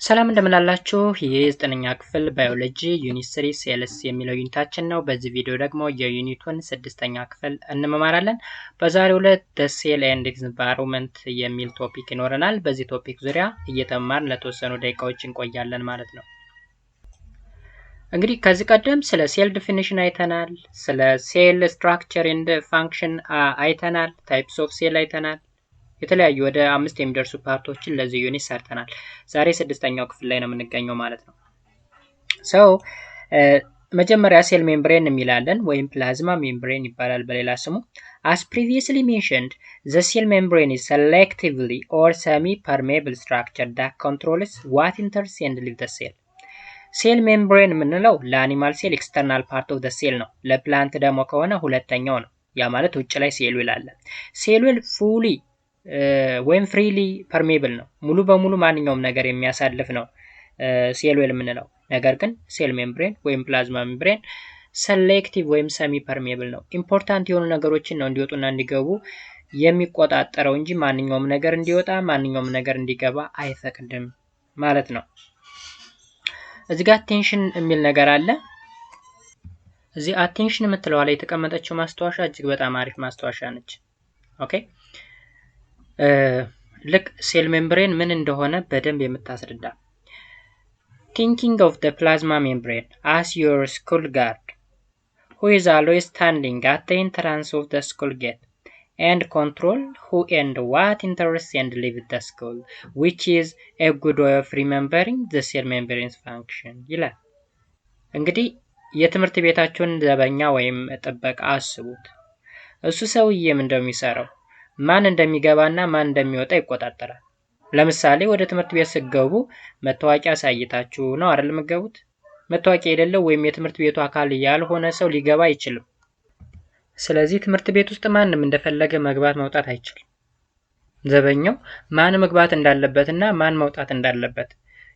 ሰላም እንደምን አላችሁ? ይህ የዘጠነኛ ክፍል ባዮሎጂ ዩኒት 3 ሴልስ የሚለው ዩኒታችን ነው። በዚህ ቪዲዮ ደግሞ የዩኒቱን ስድስተኛ ክፍል እንመማራለን። በዛሬው ዕለት the cell and environment የሚል ቶፒክ ይኖረናል። በዚህ ቶፒክ ዙሪያ እየተማርን ለተወሰኑ ደቂቃዎች እንቆያለን ማለት ነው። እንግዲህ ከዚህ ቀደም ስለ ሴል ዲፊኒሽን አይተናል፣ ስለ ሴል ስትራክቸር ኤንድ ፋንክሽን አይተናል፣ ታይፕስ ኦፍ ሴል አይተናል። የተለያዩ ወደ 5 የሚደርሱ ፓርቶችን ለዚህ ዩኒት ሰርተናል። ዛሬ ስድስተኛው ክፍል ላይ ነው የምንገኘው ማለት ነው። መጀመሪያ ሴል ሜምብሬን የሚላለን ወይም ፕላዝማ ሜምብሬን ይባላል በሌላ ስሙ። as previously mentioned the cell membrane is selectively or semi permeable structure that controls what enters and leaves the cell. ሴል ሜምብሬን የምንለው ለአኒማል ሴል ኤክስተርናል ፓርት ኦፍ the cell ነው። ለፕላንት ደግሞ ከሆነ ሁለተኛው ነው። ያ ማለት ውጭ ላይ ሴሉ ይላል። ሴሉ ፉሊ ወይም ፍሪሊ ፐርሜብል ነው። ሙሉ በሙሉ ማንኛውም ነገር የሚያሳልፍ ነው ሴል ዌል የምንለው። ነገር ግን ሴል ሜምብሬን ወይም ፕላዝማ ሜምብሬን ሰሌክቲቭ ወይም ሰሚ ፐርሜብል ነው። ኢምፖርታንት የሆኑ ነገሮችን ነው እንዲወጡና እንዲገቡ የሚቆጣጠረው እንጂ ማንኛውም ነገር እንዲወጣ ማንኛውም ነገር እንዲገባ አይፈቅድም ማለት ነው። እዚህ ጋር አቴንሽን የሚል ነገር አለ። እዚህ አቴንሽን የምትለው ላይ የተቀመጠችው ማስታወሻ እጅግ በጣም አሪፍ ማስታወሻ ነች። ኦኬ ልክ ሴል ሜምብሬን ምን እንደሆነ በደንብ የምታስረዳ thinking of the plasma membrane as your skull guard who is always standing at the entrance of the skull gate and control who and what enters and leaves the skull which is a good way of remembering the cell membrane's function ይላል። እንግዲህ የትምህርት ቤታችሁን ዘበኛ ወይም ጥበቃ አስቡት። እሱ ሰውዬ ምን እንደሚሰራው ማን እንደሚገባና ማን እንደሚወጣ ይቆጣጠራል። ለምሳሌ ወደ ትምህርት ቤት ስትገቡ መታወቂያ ሳይታችሁ ነው አይደል የምትገቡት? መታወቂያ የሌለው ወይም የትምህርት ቤቱ አካል ያልሆነ ሰው ሊገባ አይችልም። ስለዚህ ትምህርት ቤት ውስጥ ማንም እንደፈለገ መግባት መውጣት አይችልም። ዘበኛው ማን መግባት እንዳለበትና ማን መውጣት እንዳለበት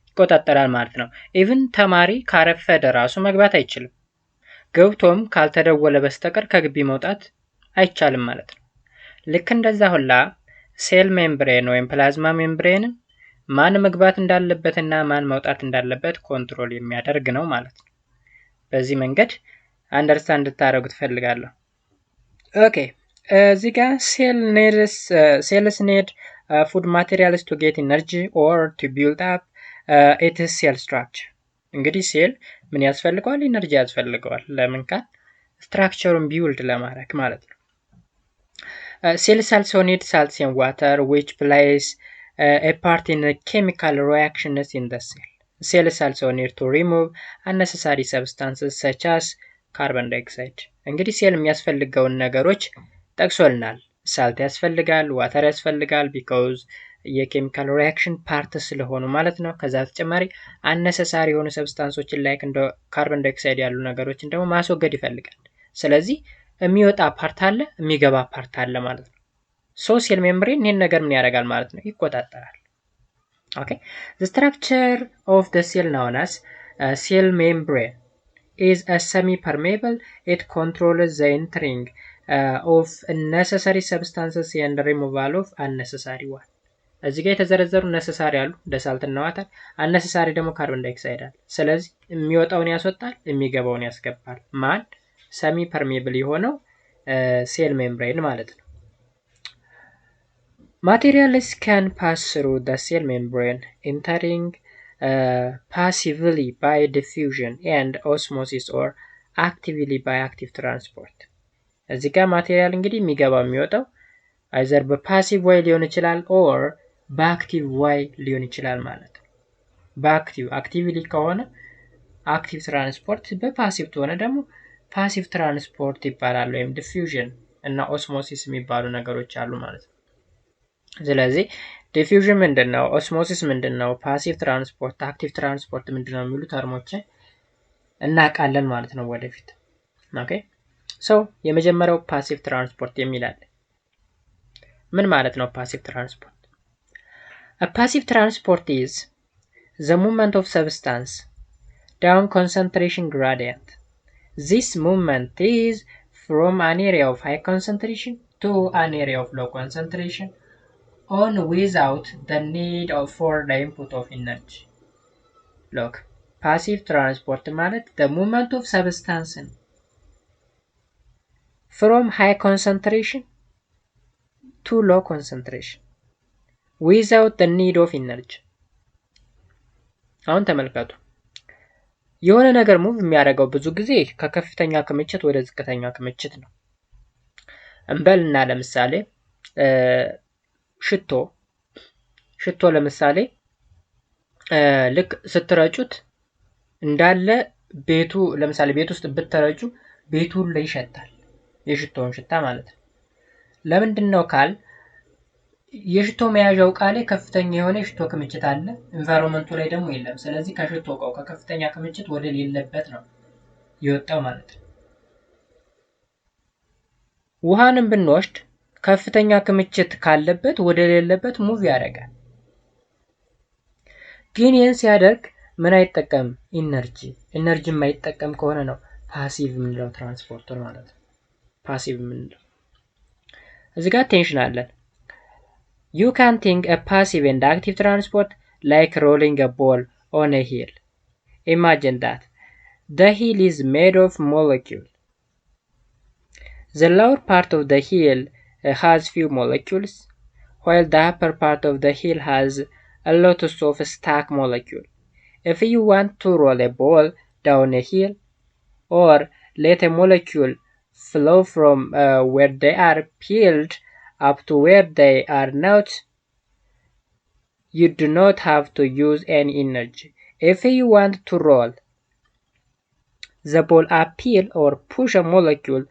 ይቆጣጠራል ማለት ነው። ኢቭን ተማሪ ካረፈደ ራሱ መግባት አይችልም። ገብቶም ካልተደወለ በስተቀር ከግቢ መውጣት አይቻልም ማለት ነው። ልክ እንደዛ ሁላ ሴል ሜምብሬን ወይም ፕላዝማ ሜምብሬን ማን መግባት እንዳለበትና ማን መውጣት እንዳለበት ኮንትሮል የሚያደርግ ነው ማለት ነው። በዚህ መንገድ አንደርስታንድ እንድታደርጉ ትፈልጋለሁ። ኦኬ እዚህ ጋር ሴልስ ኔድ ፉድ ማቴሪያልስ ቱ ጌት ኢነርጂ ኦር ቱ ቢልድ አፕ ኢትስ ሴል ስትራክቸር። እንግዲህ ሴል ምን ያስፈልገዋል? ኢነርጂ ያስፈልገዋል። ለምን ካል ስትራክቸሩን ቢውልድ ለማድረግ ማለት ነው። Cells also need salts and water which plays a part in the chemical reactions in the cell. Cells also need to remove unnecessary substances such as carbon dioxide. እንግዲህ ሴል የሚያስፈልገውን ነገሮች ጠቅሶልናል። ሳልት ያስፈልጋል፣ ዋተር ያስፈልጋል because የኬሚካል ሪያክሽን ፓርት ስለሆኑ ማለት ነው። ከዛ በተጨማሪ አነሰሳሪ የሆኑ ሰብስታንሶችን ላይክ እንደ ካርበን ዳይኦክሳይድ ያሉ ነገሮችን ደግሞ ማስወገድ ይፈልጋል። ስለዚህ የሚወጣ ፓርት አለ፣ የሚገባ ፓርት አለ ማለት ነው። ሶ ሴል ሜምብሬን ይሄን ነገር ምን ያደርጋል ማለት ነው? ይቆጣጠራል። ኦኬ the structure of the cell known as cell membrane is a semi-permeable. It controls the entering of necessary substances and removal of unnecessary one. እዚህ ጋር የተዘረዘሩ necessary አሉ እንደ ሳልትና ዋተር፣ unnecessary ደግሞ ካርበን ዳይኦክሳይድ አለ። ስለዚህ የሚወጣውን ያስወጣል፣ የሚገባውን ያስገባል። ማን ሰሚ ፐርሜብል የሆነው ሴል ሜምብሬን ማለት ነው። Materials can pass through the cell membrane entering passively by diffusion and osmosis or actively by active transport. እዚህ ጋር ማቴሪያል እንግዲህ የሚገባው የሚወጣው አይዘር በፓሲቭ ወይ ሊሆን ይችላል ኦር በአክቲቭ ወይ ሊሆን ይችላል ማለት ነው። በአክቲቭ አክቲቭሊ ከሆነ አክቲቭ ትራንስፖርት፣ በፓሲቭ ከሆነ ደግሞ ፓሲቭ ትራንስፖርት ይባላል። ወይም ዲፊውዥን እና ኦስሞሲስ የሚባሉ ነገሮች አሉ ማለት ነው። ስለዚህ ዲፊውዥን ምንድነው? ኦስሞሲስ ምንድነው? ፓሲቭ ትራንስፖርት፣ አክቲቭ ትራንስፖርት ምንድነው? የሚሉ ተርሞችን እናውቃለን ማለት ነው ወደፊት። ኦኬ ሶ የመጀመሪያው ፓሲቭ ትራንስፖርት የሚላል ምን ማለት ነው? ፓሲቭ ትራንስፖርት a passive transport is the movement of substance down concentration gradient. This movement is from an area of high concentration to an area of low concentration on without the need for the input of energy. look passive transport ማለት the movement of substance from high concentration to low concentration without the need of energy አሁን ተመልከቱ የሆነ ነገር ሙቭ የሚያደርገው ብዙ ጊዜ ከከፍተኛ ክምችት ወደ ዝቅተኛ ክምችት ነው እንበልና ለምሳሌ ሽቶ ለምሳሌ ልክ ስትረጩት እንዳለ ቤቱ ለምሳሌ ቤት ውስጥ ብትረጩ ቤቱ ላይ ይሸታል የሽቶውን ሽታ ማለት ነው ለምንድነው ካል የሽቶ መያዣው ቃል ከፍተኛ የሆነ የሽቶ ክምችት አለ ኢንቫይሮንመንቱ ላይ ደግሞ የለም ስለዚህ ከሽቶ ቃው ከከፍተኛ ክምችት ወደ ሌለበት ነው ይወጣው ማለት ነው ውሃንም ብንወስድ ከፍተኛ ክምችት ካለበት ወደ ሌለበት ሙቭ ያደርጋል ግን ይህን ሲያደርግ ምን አይጠቀም ኢነርጂ የማይጠቀም ከሆነ ነው ፓሲቭ ምንለው ትራንስፖርተር ማለት ነው ፓሲቭ ምንለው እዚህ ጋር ቴንሽን አለን You can think a passive and active transport like rolling a ball on a hill. Imagine that. The hill is made of molecules. The lower part of the hill has few molecules, while the upper part of the hill has a lot of stacked molecules. If you want to roll a ball down a hill, or let a molecule flow from where they are peeled up to where they are not, you do not have to use any energy. If you want to roll the ball uphill or push a molecule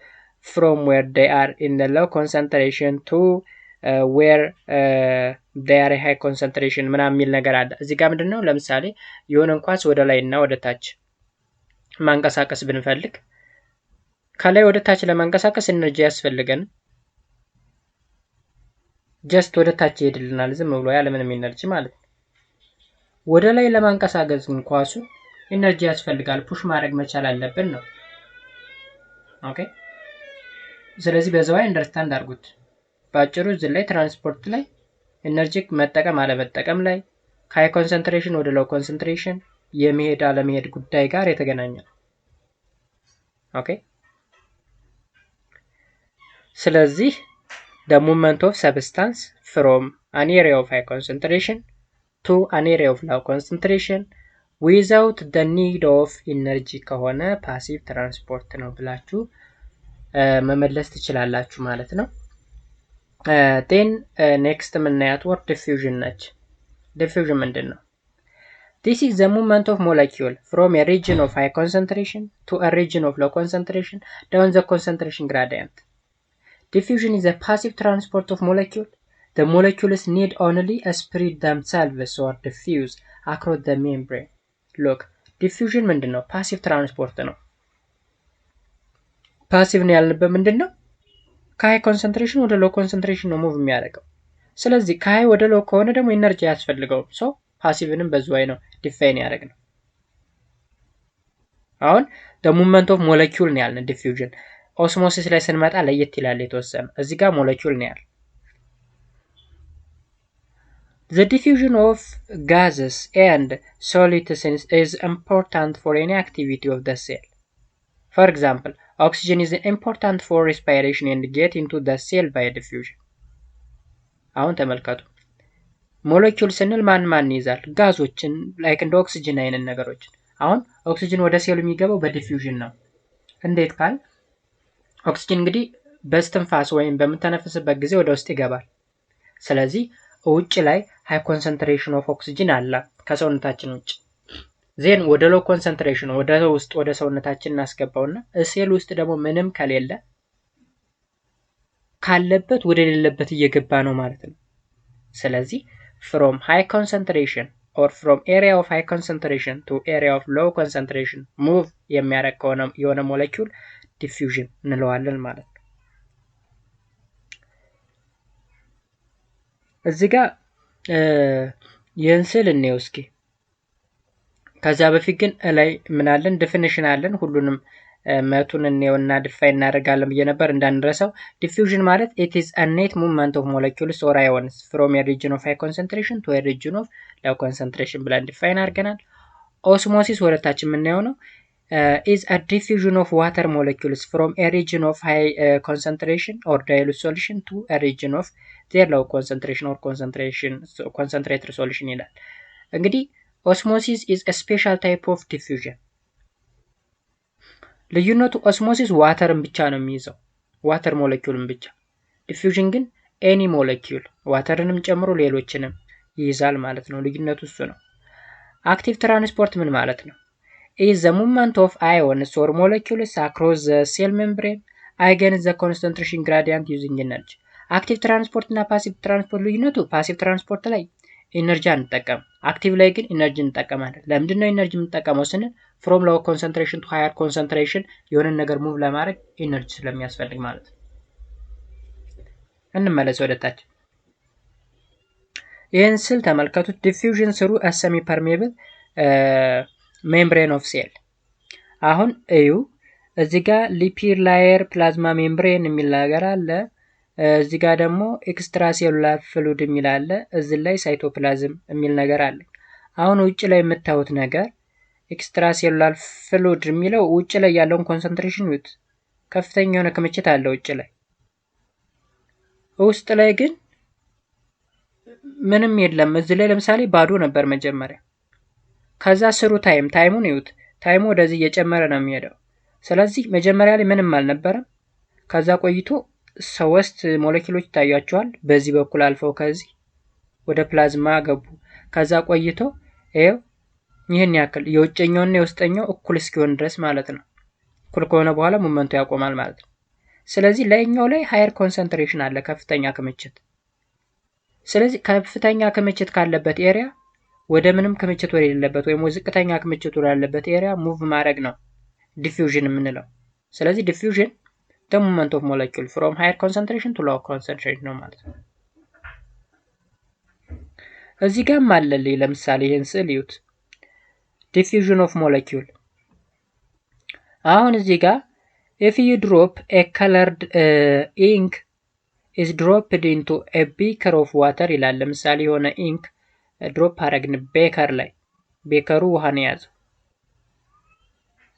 from where they are in the low concentration to where they are high concentration ምናምን የሚል ነገር አለ እዚህ ጋር ምንድነው ለምሳሌ የሆነን ኳስ ወደ ላይና ወደ ታች ማንቀሳቀስ ብንፈልግ ከላይ ወደ ታች ለማንቀሳቀስ ኤነርጂ ያስፈልገን ጀስት ወደ ታች ይሄድልናል ዝም ብሎ ያለ ምንም ኤነርጂ ማለት ነው ወደ ላይ ለማንቀሳቀስ ኳሱ ኤነርጂ ያስፈልጋል ፑሽ ማድረግ መቻል አለብን ነው ኦኬ ስለዚህ በዛው አንደርስታንድ አድርጉት ባጭሩ እዚህ ላይ ትራንስፖርት ላይ ኤነርጂ መጠቀም አለመጠቀም ላይ ሃይ ኮንሰንትሬሽን ወደ ሎው ኮንሰንትሬሽን የመሄድ አለመሄድ ጉዳይ ጋር የተገናኘ ነው ኦኬ ስለዚህ the movement of substance from an area of high concentration to an area of low concentration without the need of energy ከሆነ passive transport ነው ብላችሁ መመለስ ትችላላችሁ ማለት ነው then next ምናያት word diffusion ነች diffusion ምንድነው This is the movement of molecule from a region of high concentration to a region of low concentration down the concentration gradient Diffusion is a passive transport of molecule. The molecules need only spread themselves or diffuse across the membrane. Look, diffusion ምንድነው? passive transport ነው። passive ነው ያልንበት ምንድነው? ከሃይ ኮንሰንትሬሽን ወደ ሎው ኮንሰንትሬሽን ነው ሙቭ የሚያደርገው። ስለዚህ ከሃይ ወደ ሎው ከሆነ ደግሞ ኢነርጂ ያስፈልገው። ሶ ፓሲቭንም በዚህ ነው ዲፋይን ያደርግነው። አሁን the movement of molecule ነው ያልን diffusion ኦስሞሲስ ላይ ስንመጣ ለየት ይላል የተወሰነ እዚህ ጋር ሞለኪውል ነው ያለ The diffusion of gases and solids is important for any activity of the cell. For example, oxygen is important for respiration and get into the cell by diffusion. አሁን ተመልከቱ ሞለኪውል ስንል ማን ይዛል ጋዞችን ላይክ እንደ ኦክሲጅን አይነት ነገሮችን አሁን ኦክሲጅን ወደ ሴሉ የሚገባው በዲፊውዥን ነው እንዴት ካል ኦክሲጅን እንግዲህ በስትንፋስ ወይም በመተነፈስበት ጊዜ ወደ ውስጥ ይገባል ስለዚህ ውጭ ላይ ሃይ ኮንሰንትሬሽን ኦፍ ኦክሲጅን አለ ከሰውነታችን ውጭ ዜን ወደ ሎ ኮንሰንትሬሽን ወደ ውስጥ ወደ ሰውነታችን እናስገባውና ሴል ውስጥ ደግሞ ምንም ከሌለ ካለበት ወደ ሌለበት እየገባ ነው ማለት ነው ስለዚህ from high concentration or from area of high concentration to area of low concentration move የሚያደርግ ከሆነ የሆነ ሞለኪውል diffusion እንለዋለን ማለት ነው እዚህ ጋር የንስል ነው እስኪ ከዛ በፊት ግን ላይ ምን አለን ዴፊኒሽን አለን ሁሉንም መቱን እንየውና ዲፋይን እናደርጋለን በየነበር እንዳንረሳው diffusion ማለት it is a net movement of molecules or ions from a region of high concentration to a region of low concentration ብለን ዲፋይን አድርገናል ኦስሞሲስ ወደታች የምናየው ነው is a diffusion of water molecules from a region of high concentration or dilute solution to a region of their low concentration or concentrated solution ይላል። እንግዲህ osmosis is a special type of diffusion። ልዩነቱ ኦስሞሲስ ዋተርን ብቻ ነው የሚይዘው፣ ዋተር ሞለኪውልን ብቻ። ዲፊውዥን ግን ኤኒ ሞለኪውል ዋተርንም ጨምሮ ሌሎችንም ይይዛል ማለት ነው። ልዩነቱ እሱ ነው። አክቲቭ ትራንስፖርት ምን ማለት ነው? is the movement of ions or molecules across the cell membrane against the concentration gradient using energy። አክቲቭ ትራንስፖርት እና ፓሲቭ ትራንስፖርት ልዩነቱ ፓሲቭ ትራንስፖርት ላይ ኢነርጂ አንጠቀም፣ አክቲቭ ላይ ግን ኢነርጂ እንጠቀማለን። ለምንድን ነው ኢነርጂ የምንጠቀመው ስንል from low concentration to higher concentration የሆነ ነገር ሙቭ ለማድረግ ኢነርጂ ስለሚያስፈልግ ማለት ነው። እንመለስ ወደታች። ይህን ስል ተመልከቱት። diffusion through a semi permeable ሜምብሬን ኦፍ ሴል። አሁን እዩ እዚህ ጋር ሊፒድ ላየር ፕላዝማ ሜምብሬን የሚል ነገር አለ። እዚህ ጋር ደግሞ ኤክስትራ ሴሉላር ፍሉድ የሚል አለ። እዚህ ላይ ሳይቶፕላዝም የሚል ነገር አለ። አሁን ውጭ ላይ የምታዩት ነገር ኤክስትራ ሴሉላር ፍሉድ የሚለው ውጭ ላይ ያለውን ኮንሰንትሬሽን ይዩት። ከፍተኛ የሆነ ክምችት አለ ውጭ ላይ። ውስጥ ላይ ግን ምንም የለም። እዚህ ላይ ለምሳሌ ባዶ ነበር መጀመሪያ። ከዛ ስሩ ታይሙን ይዩት። ታይሙ ወደዚህ እየጨመረ ነው የሚሄደው። ስለዚህ መጀመሪያ ላይ ምንም አልነበረም። ከዛ ቆይቶ 3 ሞለኪውሎች ይታያቸዋል። በዚህ በኩል አልፈው ከዚህ ወደ ፕላዝማ ገቡ። ከዛ ቆይቶ ይህን ያክል የውጭኛውና የውስጠኛው እኩል እስኪሆን ድረስ ማለት ነው። እኩል ከሆነ በኋላ ሙቭመንቱ ያቆማል ማለት ነው። ስለዚህ ላይኛው ላይ ሃየር ኮንሰንትሬሽን አለ፣ ከፍተኛ ክምችት። ስለዚህ ከፍተኛ ክምችት ካለበት ኤሪያ ወደ ምንም ክምችት ወደሌለበት ወይም ዝቅተኛ ክምችት ወዳለበት ኤሪያ ሙቭ ማድረግ ነው ዲፊውዥን የምንለው። ስለዚህ ዲፊውዥን the movement of molecule from higher concentration to lower concentration ነው ማለት ነው። እዚህ ጋርም አለልኝ ለምሳሌ ይሄን ስዕል ይዩት። diffusion of molecule። አሁን እዚህ ጋር if you drop a colored ink is dropped into a beaker of water ይላል። ለምሳሌ የሆነ ኢንክ ድሮፕ አረግን ቤከር ላይ፣ ቤከሩ ውሃን ያዘው።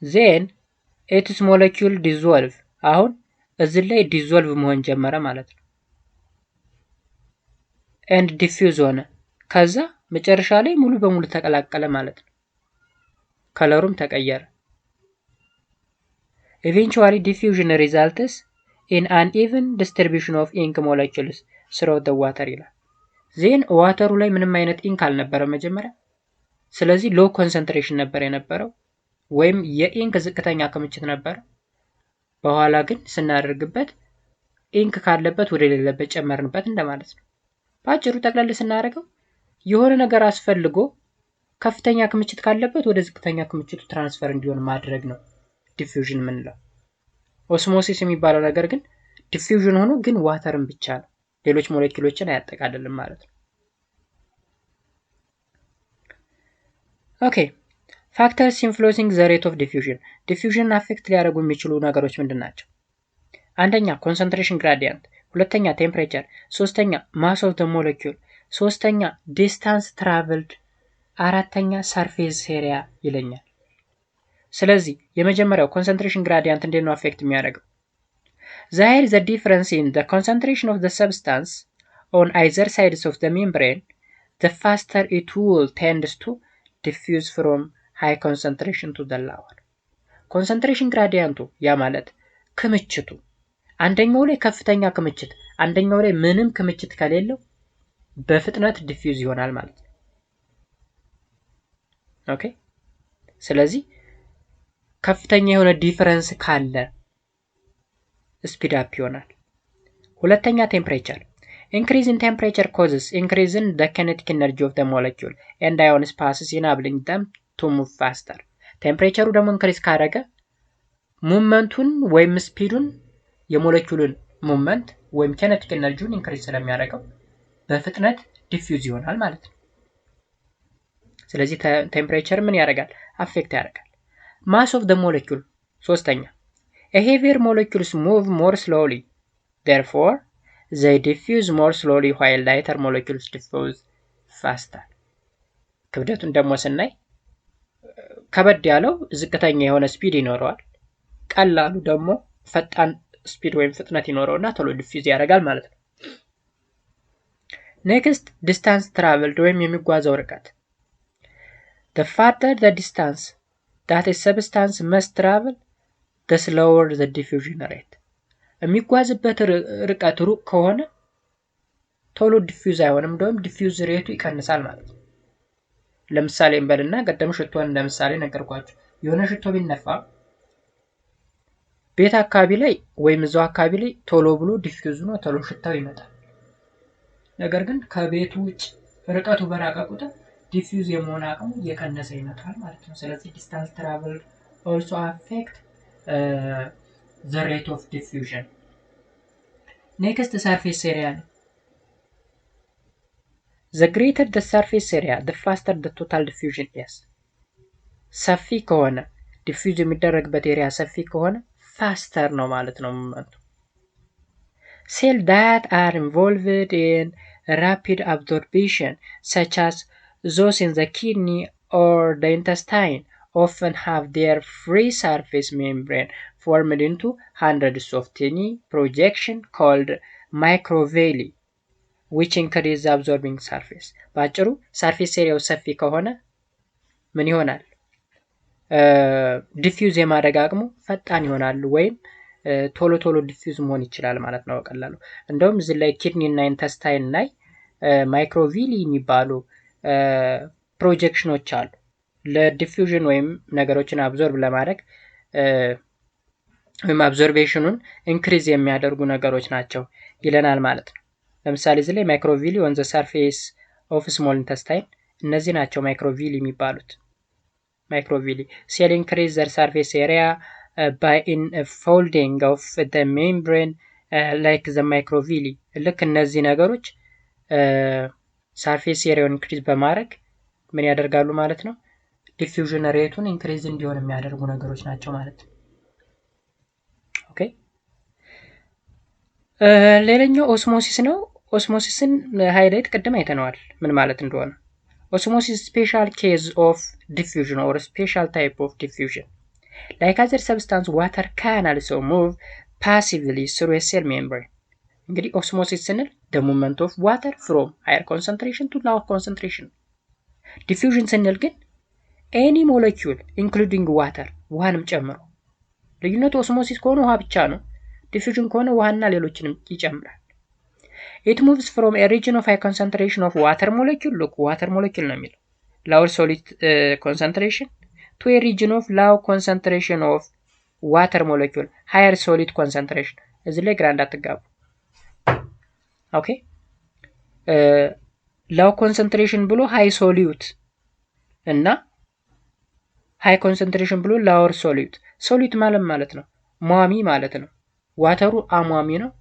then its molecule dissolve። አሁን እዚህ ላይ ዲዞልቭ መሆን ጀመረ ማለት ነው። and diffuse ሆነ። ከዛ መጨረሻ ላይ ሙሉ በሙሉ ተቀላቀለ ማለት ነው። ከለሩም ተቀየረ። eventually diffusion results in an even distribution of ink molecules throughout the water ይላል። ዜን ዋተሩ ላይ ምንም አይነት ኢንክ አልነበረም መጀመሪያ። ስለዚህ ሎ ኮንሰንትሬሽን ነበር የነበረው ወይም የኢንክ ዝቅተኛ ክምችት ነበር። በኋላ ግን ስናደርግበት ኢንክ ካለበት ወደ ሌለበት ጨመርንበት እንደማለት ነው። ባጭሩ ጠቅላላ ስናደርገው የሆነ ነገር አስፈልጎ ከፍተኛ ክምችት ካለበት ወደ ዝቅተኛ ክምችቱ ትራንስፈር እንዲሆን ማድረግ ነው ዲፊውዥን የምንለው። ኦስሞሲስ የሚባለው ነገር ግን ዲፊውዥን ሆኖ ግን ዋተርን ብቻ ነው፣ ሌሎች ሞለኪውሎችን አያጠቃልልም ማለት ነው። ኦኬ ፋክተርስ ኢንፍሉዌንሲንግ ዘ ሬት ኦፍ ዲፊውዥን። ዲፊውዥን አፌክት ሊያደርጉ የሚችሉ ነገሮች ምንድን ናቸው? አንደኛ ኮንሰንትሬሽን ግራዲየንት፣ ሁለተኛ ቴምፕሬቸር፣ ሶስተኛ ማስ ኦፍ ዘ ሞለኪውል፣ ሶስተኛ ዲስታንስ ትራቨልድ፣ አራተኛ ሰርፌስ ኤሪያ ይለኛል። ስለዚህ የመጀመሪያው ኮንሰንትሬሽን ግራዲየንት እንዴት ነው አፌክት የሚያደርገው? the higher the difference in the concentration of the substance on either sides of the membrane, the faster it will tend to diffuse from high concentration to the lower. concentration gradient ያ ማለት ክምችቱ አንደኛው ላይ ከፍተኛ ክምችት አንደኛው ላይ ምንም ክምችት ከሌለው በፍጥነት ዲፊውዝ ይሆናል ማለት ነው። ኦኬ ስለዚህ ከፍተኛ የሆነ ዲፈረንስ ካለ ስፒድ አፕ ይሆናል። ሁለተኛ ቴምፕሬቸር። increase in temperature causes increase in the kinetic energy of the molecule and ions passes enabling them to move faster. ቴምፕሬቸሩ ደግሞ ኢንክሪዝ ካደረገ ሙቭመንቱን ወይም ስፒዱን የሞለኪውሉን ሙቭመንት ወይም kinetic ኤነርጂውን ኢንክሪዝ ስለሚያደርገው በፍጥነት ዲፊውዝ ይሆናል ማለት ነው። ስለዚህ ቴምፕሬቸር ምን ያደርጋል? አፌክት ያደርጋል። mass of the molecule። ሶስተኛ a heavier molecules move more slowly, therefore they diffuse more slowly while lighter molecules diffuse faster. ክብደቱን ደግሞ ስናይ ከበድ ያለው ዝቅተኛ የሆነ ስፒድ ይኖረዋል። ቀላሉ ደግሞ ፈጣን ስፒድ ወይም ፍጥነት ይኖረውና ቶሎ ዲፊውዝ ያደርጋል ማለት ነው። ኔክስት ዲስታንስ ትራቨልድ ወይም የሚጓዘው ርቀት። the farther the distance that a substance must travel the slower the diffusion rate። የሚጓዝበት ርቀት ሩቅ ከሆነ ቶሎ ዲፊውዝ አይሆንም፣ እንደውም ዲፊውዝ ሬቱ ይቀንሳል ማለት ነው። ለምሳሌ እንበልና ቀደም ሽቶን ለምሳሌ ነገርኳችሁ። የሆነ ሽቶ ቢነፋ ቤት አካባቢ ላይ ወይም እዛው አካባቢ ላይ ቶሎ ብሎ ዲፊውዝ ነው ቶሎ ሽታው ይመጣል። ነገር ግን ከቤቱ ውጭ ርቀቱ በራቀ ቁጥር ዲፊውዝ የመሆን አቅሙ እየቀነሰ ይመጣል ማለት ነው። ስለዚህ ዲስታንስ ትራቨል also affect the rate of diffusion። next surface area ነው። the greater the surface area the faster the total diffusion is። ሰፊ ከሆነ ዲፊውዝ የሚደረግበት ኤሪያ ሰፊ ከሆነ ፋስተር ነው ማለት ነው ሞመንቱ። cells that are involved in rapid absorption such as those in the kidney or the intestine often have their free surface membrane formed into hundreds of tiny projections called microvilli which increase the absorbing surface። በአጭሩ ሰርፌስ ኤሪያው ሰፊ ከሆነ ምን ይሆናል? ዲፊውዝ የማድረግ አቅሙ ፈጣን ይሆናል ወይም ቶሎ ቶሎ ዲፊውዝ መሆን ይችላል ማለት ነው በቀላሉ። እንደውም እዚህ ላይ ኪድኒ እና ኢንተስታይን ላይ ማይክሮቪሊ የሚባሉ ፕሮጀክሽኖች አሉ። ለዲፊውዥን ወይም ነገሮችን አብዞርብ ለማድረግ ወይም አብዞርቤሽኑን ኢንክሪዝ የሚያደርጉ ነገሮች ናቸው ይለናል ማለት ነው። ለምሳሌ እዚህ ላይ ማይክሮቪሊ ኦን ዘ ሰርፌስ ኦፍ ስሞል ኢንተስታይን፣ እነዚህ ናቸው ማይክሮቪሊ የሚባሉት። ማይክሮቪሊ ሴል ኢንክሪዝ ዘር ሰርፌስ ኤሪያ by enfolding of the membrane like the microvilli። ልክ እነዚህ ነገሮች ሰርፌስ ኤሪያውን ኢንክሪዝ በማድረግ ምን ያደርጋሉ ማለት ነው? ዲፊውዥን ሬቱን ኢንክሪዝ እንዲሆን የሚያደርጉ ነገሮች ናቸው ማለት ነው። ኦኬ ሌላኛው ኦስሞሲስ ነው። ኦስሞሲስን ሃይላይት ቅድም አይተነዋል ምን ማለት እንደሆነ። ኦስሞሲስ ስፔሻል ኬዝ ኦፍ ዲፊውዥን ኦር ስፔሻል ታይፕ ኦፍ ዲፊውዥን like other substance water can also move passively through a cell membrane። እንግዲህ ኦስሞሲስ ስንል the movement of water from higher concentration to lower concentration። ዲፊውዥን ስንል ግን any molecule including water ውሃንም ጨምሮ። ልዩነቱ ኦስሞሲስ ከሆነ ውሃ ብቻ ነው፣ ዲፊውዥን ከሆነ ውሃና ሌሎችንም ይጨምራል። it moves from a region of high concentration of water molecule look water molecule ነው የሚለው lower solid concentration to a region of low concentration of water molecule higher solid concentration። እዚህ ላይ ግራ እንዳትጋቡ። ኦኬ low concentration ብሎ high solute እና high concentration ብሎ lower solute። solute ማለት ነው ሟሚ ማለት ነው። ዋተሩ አሟሚ ነው፣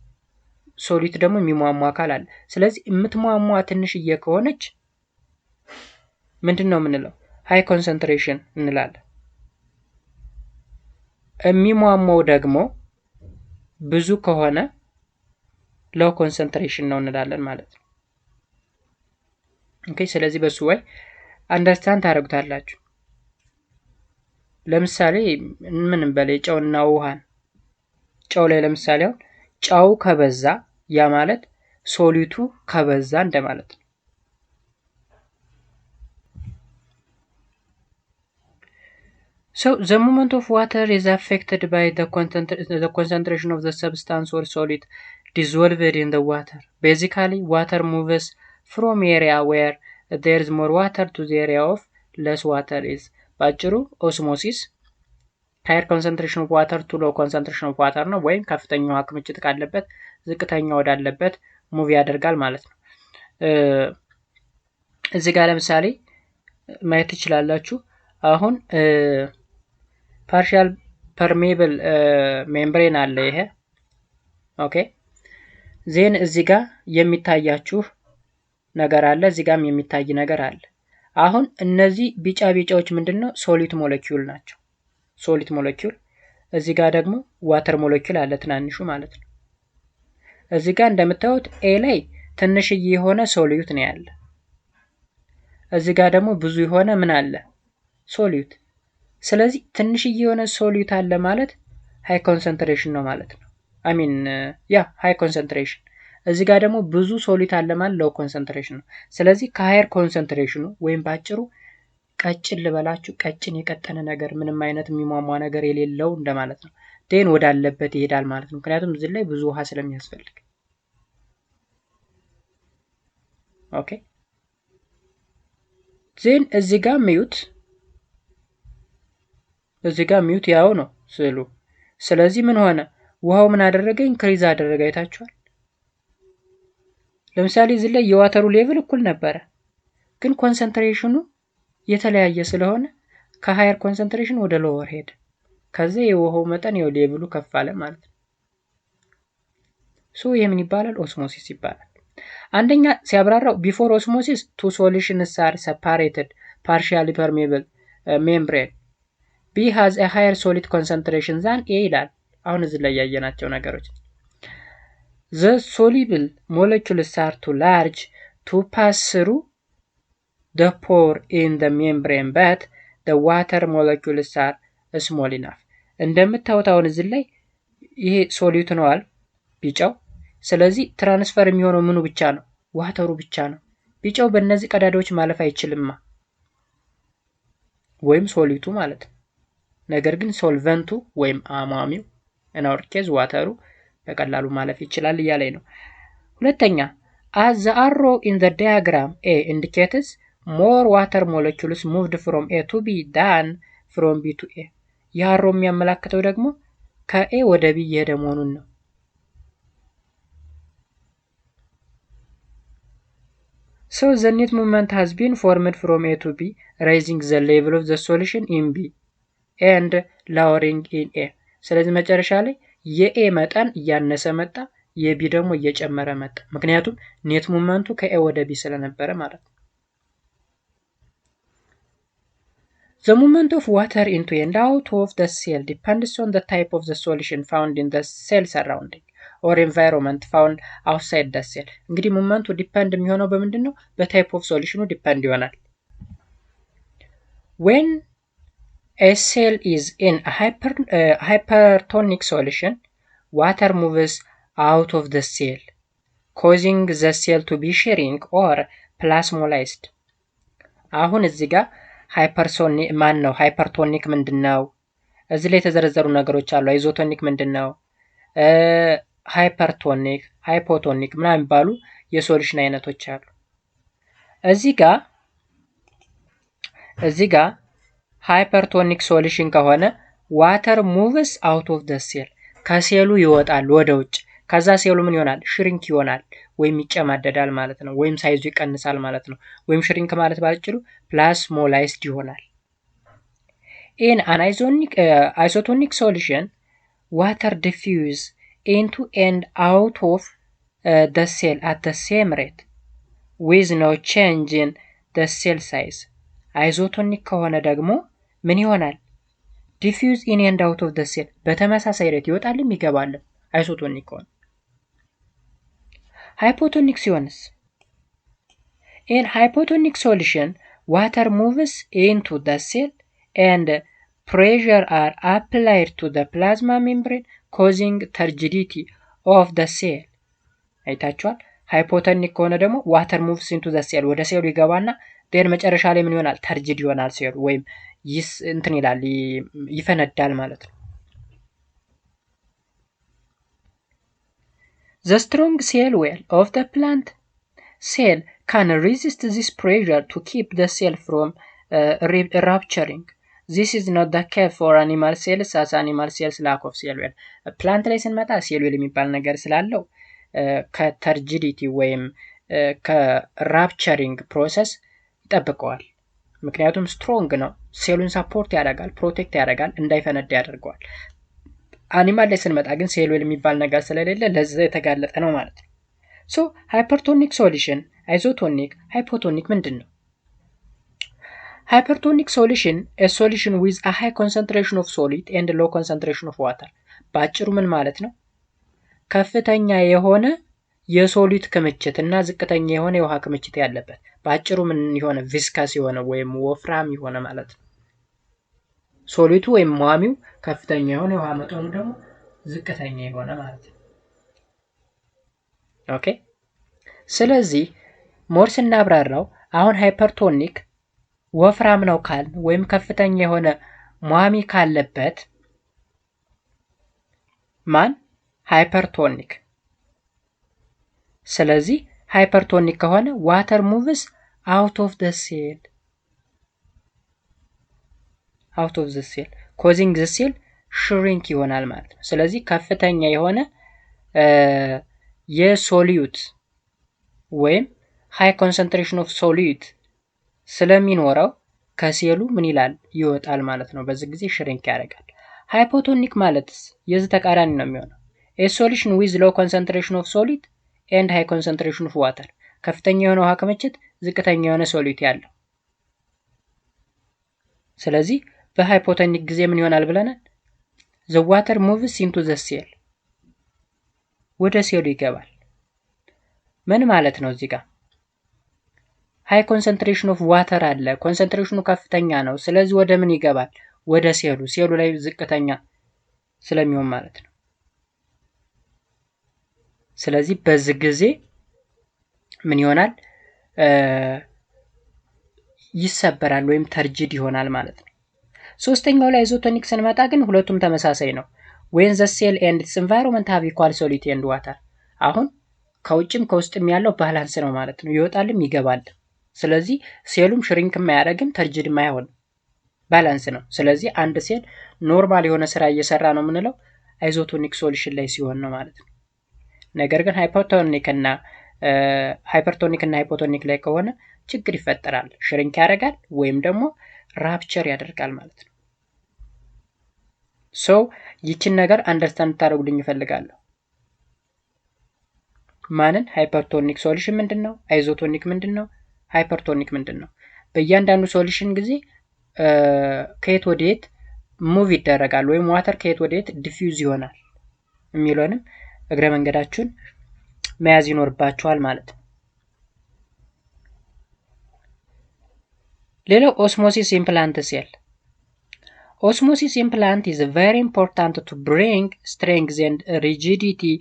ሶሊት ደግሞ የሚሟሟ አካል አለ። ስለዚህ የምትሟሟ ትንሽዬ ከሆነች ምንድን ነው የምንለው? ሃይ ኮንሰንትሬሽን እንላለን። የሚሟሟው ደግሞ ብዙ ከሆነ ሎው ኮንሰንትሬሽን ነው እንላለን ማለት ነው። ኦኬ ስለዚህ በሱ ወይ አንደርስታንድ ታደርጉታላችሁ። ለምሳሌ ምንም በላይ ጨውና ውሃን ጨው ላይ ለምሳሌ አሁን ጨው ከበዛ ያ ማለት ሶሊቱ ከበዛ እንደማለት ነው። So the movement of water is affected by the concentration of the substance or solid dissolved in the water. Basically, water moves from area where there is more water to the area of less water is. ባጭሩ ኦስሞሲስ higher concentration of water to low concentration of water ነው፣ ወይም ከፍተኛው ውሃ ክምችት ካለበት ዝቅተኛ ወዳለበት ሙቭ ያደርጋል ማለት ነው። እዚህ ጋር ለምሳሌ ማየት ትችላላችሁ። አሁን ፓርሻል ፐርሜብል ሜምብሬን አለ ይሄ። ኦኬ ዜን እዚህ ጋር የሚታያችሁ ነገር አለ፣ እዚህ ጋርም የሚታይ ነገር አለ። አሁን እነዚህ ቢጫ ቢጫዎች ምንድነው? ሶሊድ ሞለኪውል ናቸው። ሶሊድ ሞለኪውል። እዚህ ጋር ደግሞ ዋተር ሞለኪውል አለ ትናንሹ ማለት ነው። እዚህ ጋር እንደምታዩት ኤ ላይ ትንሽዬ የሆነ ሶሊዩት ነው ያለ። እዚህ ጋር ደግሞ ብዙ የሆነ ምን አለ? ሶሊዩት። ስለዚህ ትንሽዬ የሆነ ሶሉት አለ ማለት ሃይ ኮንሰንትሬሽን ነው ማለት ነው። ሃይ ኮንሰንትሬሽን። እዚህ ጋር ደግሞ ብዙ ሶሉት አለ ማለት ሎው ኮንሰንትሬሽን ነው። ስለዚህ ከሃየር ኮንሰንትሬሽኑ ወይም ባጭሩ ቀጭን ልበላችሁ፣ ቀጭን የቀጠነ ነገር ምንም አይነት የሚሟሟ ነገር የሌለው እንደማለት ነው። ዴን ወዳለበት ይሄዳል ማለት ነው። ምክንያቱም እዚህ ላይ ብዙ ውሃ ስለሚያስፈልግ። ኦኬ ዜን እዚህ ጋር ሚዩት ያው ነው ስዕሉ። ስለዚህ ምን ሆነ? ውሃው ምን አደረገ? ኢንክሪዝ አደረገ። አይታችኋል። ለምሳሌ እዚህ ላይ የዋተሩ ሌቭል እኩል ነበረ፣ ግን ኮንሰንትሬሽኑ የተለያየ ስለሆነ ከሃየር ኮንሰንትሬሽን ወደ ሎወር ሄደ። ከዛ የውሃው መጠን ያው ሌቭሉ ከፍ አለ ማለት ነው። ሶ ይሄ ምን ይባላል? ኦስሞሲስ ይባላል። አንደኛ ሲያብራራው ቢፎር ኦስሞሲስ ቱ ሶሉሽንስ አር ሰፓሬትድ ፓርሻሊ ፐርሜብል ሜምብሬን ቢ ሃዝ a higher solid concentration than A ይላል። አሁን እዚህ ላይ ያየናቸው ነገሮች the soluble molecules are too large to pass through the pore in the membrane but the water molecules are small enough። እንደምታዩት አሁን እዚህ ላይ ይሄ ሶሉት ነዋል ቢጫው። ስለዚህ ትራንስፈር የሚሆነው ምኑ ብቻ ነው? ዋተሩ ብቻ ነው። ቢጫው በእነዚህ ቀዳዳዎች ማለፍ አይችልማ፣ ወይም ሶሉቱ ማለት ነው። ነገር ግን ሶልቨንቱ ወይም አሟሚው ኢን አወር ኬዝ ዋተሩ በቀላሉ ማለፍ ይችላል እያለኝ ነው። ሁለተኛ as the arrow in the diagram A indicates more water molecules moved from A to B than from B to A። የአሮ የሚያመላክተው ደግሞ ከኤ ወደ ቢ እየሄደ መሆኑን ነው። So the net movement has been formed from A to B, raising the level of the solution in B and lowering in A። ስለዚህ መጨረሻ ላይ የኤ መጠን እያነሰ መጣ፣ የቢ ደግሞ እየጨመረ መጣ። ምክንያቱም ኔት ሙቭመንቱ ከኤ ወደ ቢ ስለነበረ ማለት ነው። The movement of water into and out of the cell depends on the type of the solution found in the cell surrounding or environment found outside the cell። እንግዲህ ሙቭመንቱ ዲፔንድ የሚሆነው በምንድን ነው? በታይፕ ኦፍ ሶሉሽኑ ዲፔንድ ይሆናል። When a cell is in a hypertonic solution, water moves out of the cell, causing the cell to be shrink or plasmolized። አሁን እዚህ ጋር ሃይፐርቶኒክ ምንድነው? እዚህ ላይ የተዘረዘሩ ነገሮች አሉ። አይዞቶኒክ ምንድነው? ሃይፐርቶኒክ፣ ሃይፖቶኒክ ምናምን የሚባሉ የሶሉሽን አይነቶች አሉ። እዚህ ጋር ሃይፐርቶኒክ ሶሉሽን ከሆነ ዋተር ሙቭስ አውት ኦፍ ደ ሴል፣ ከሴሉ ይወጣል ወደ ውጭ። ከዛ ሴሉ ምን ይሆናል? ሽሪንክ ይሆናል ወይም ይጨማደዳል ማለት ነው። ወይም ሳይዙ ይቀንሳል ማለት ነው። ወይም ሽሪንክ ማለት ባጭሩ ፕላስሞላይዝድ ይሆናል። ኢን አን አይሶቶኒክ ሶሉሽን ዋተር ዲፊውዝ ኢንቱ ኤንድ አውት ኦፍ ደ ሴል አት ደ ሴም ሬት ዊዝ ኖ ቼንጅ ኢን ደ ሴል ሳይዝ። አይዞቶኒክ ከሆነ ደግሞ ምን ይሆናል? ዲፊውዝ ኢን ኤንድ አውት ኦፍ ደ ሴል፣ በተመሳሳይ ሬት ይወጣልም ይገባልም አይሶቶኒክ ከሆነ። ሃይፖቶኒክ ሲሆንስ? ኢን ሃይፖቶኒክ ሶሉሽን ዋተር ሙቭስ ኢንቱ ደ ሴል ኤንድ pressure are applied to the plasma membrane causing turgidity of the cell። አይታችኋል። ሃይፖቶኒክ ከሆነ ደግሞ ዋተር ሙቭስ ኢንቱ ዘ ሴል፣ ወደ ሴሉ ይገባና ዴን መጨረሻ ላይ ምን ይሆናል? ተርጅድ ይሆናል ሴሉ፣ ወይም እንትን ይላል ይፈነዳል ማለት ነው። The strong cell wall of the plant cell can resist this pressure to keep the cell from rupturing. This is not the case for animal cells as animal cells lack of cell wall። ፕላንት ላይ ስንመጣ ሴል ዌል የሚባል ነገር ስላለው ከተርጂዲቲ ወይም ከራፕቸሪንግ ፕሮሰስ ይጠብቀዋል። ምክንያቱም ስትሮንግ ነው፣ ሴሉን ሳፖርት ያደርጋል፣ ፕሮቴክት ያደርጋል፣ እንዳይፈነዳ ያደርገዋል። አኒማል ላይ ስንመጣ ግን ሴል ዌል የሚባል ነገር ስለሌለ ለዛ የተጋለጠ ነው ማለት ነው። ሶ ሃይፐርቶኒክ ሶሉሽን፣ አይዞቶኒክ፣ ሃይፖቶኒክ ምንድን ነው? ሃይፐርቶኒክ ሶሉሽን a solution with a high concentration of solid and low concentration of water። በአጭሩ ምን ማለት ነው? ከፍተኛ የሆነ የሶሊድ ክምችት እና ዝቅተኛ የሆነ የውሃ ክምችት ያለበት፣ በአጭሩ ምን የሆነ ቪስካስ የሆነ ወይም ወፍራም የሆነ ማለት ነው። ሶሊቱ ወይም ሟሚው ከፍተኛ የሆነ የውሃ መጠኑ ደግሞ ዝቅተኛ የሆነ ማለት ነው። ኦኬ ስለዚህ ሞር ስናብራራው አሁን ሃይፐርቶኒክ ወፍራም ነው ካል ወይም ከፍተኛ የሆነ ሟሚ ካለበት ማን ሃይፐርቶኒክ። ስለዚህ ሃይፐርቶኒክ ከሆነ ዋተር ሙቭስ out of the cell causing the cell shrink ይሆናል ማለት ነው። ስለዚህ ከፍተኛ የሆነ የሶሊዩት ወይም high concentration of solute ስለሚኖረው ከሴሉ ምን ይላል ይወጣል ማለት ነው። በዚህ ጊዜ ሽሪንክ ያደርጋል። ሃይፖቶኒክ ማለት የዚህ ተቃራኒ ነው የሚሆነው a solution with low concentration of solute and high concentration of water ከፍተኛ የሆነ ውሃ ክምችት ዝቅተኛ የሆነ ሶሊዩት ያለው። ስለዚህ በሃይፖቶኒክ ጊዜ ምን ይሆናል ብለናል? the water moves into the cell ወደ ሴሉ ይገባል። ምን ማለት ነው እዚህ ጋር ሃይ ኮንሰንትሬሽን ኦፍ ዋተር አለ። ኮንሰንትሬሽኑ ከፍተኛ ነው። ስለዚህ ወደ ምን ይገባል? ወደ ሴሉ ላይ ዝቅተኛ ስለሚሆን ማለት ነው። ስለዚህ በዚህ ጊዜ ምን ይሆናል? ይሰበራል ወይም ተርጅድ ይሆናል ማለት ነው። ሶስተኛው ላይ አይዞቶኒክ ስንመጣ ግን ሁለቱም ተመሳሳይ ነው። when the cell and its environment have equal solidity and water አሁን ከውጭም ከውስጥም ያለው ባላንስ ነው ማለት ነው። ይወጣልም ይገባል። ስለዚህ ሴሉም ሽሪንክም አያደርግም ተርጅድም አይሆንም፣ ባላንስ ነው። ስለዚህ አንድ ሴል ኖርማል የሆነ ስራ እየሰራ ነው የምንለው አይዞቶኒክ ሶሉሽን ላይ ሲሆን ነው ማለት ነው። ነገር ግን ሃይፐርቶኒክ እና ሃይፖቶኒክ ላይ ከሆነ ችግር ይፈጠራል፣ ሽሪንክ ያደርጋል ወይም ደግሞ ራፕቸር ያደርጋል ማለት ነው። ሶ ይችን ነገር አንደርስታንድ ታደርጉልኝ እፈልጋለሁ። ማንን ሃይፐርቶኒክ ሶሉሽን ምንድነው? አይዞቶኒክ ምንድነው? ሃይፐርቶኒክ ምንድነው? በእያንዳንዱ ሶሉሽን ጊዜ ከየት ወዴት ሙቭ ይደረጋል ወይም ዋተር ከየት ወዴት ዲፊውዝ ይሆናል የሚለውንም እግረ መንገዳችሁን መያዝ ይኖርባችኋል ማለት ነው። ሌላው ኦስሞሲስ ኢን ፕላንት ሴል። Osmosis in plant is very important to bring strength and rigidity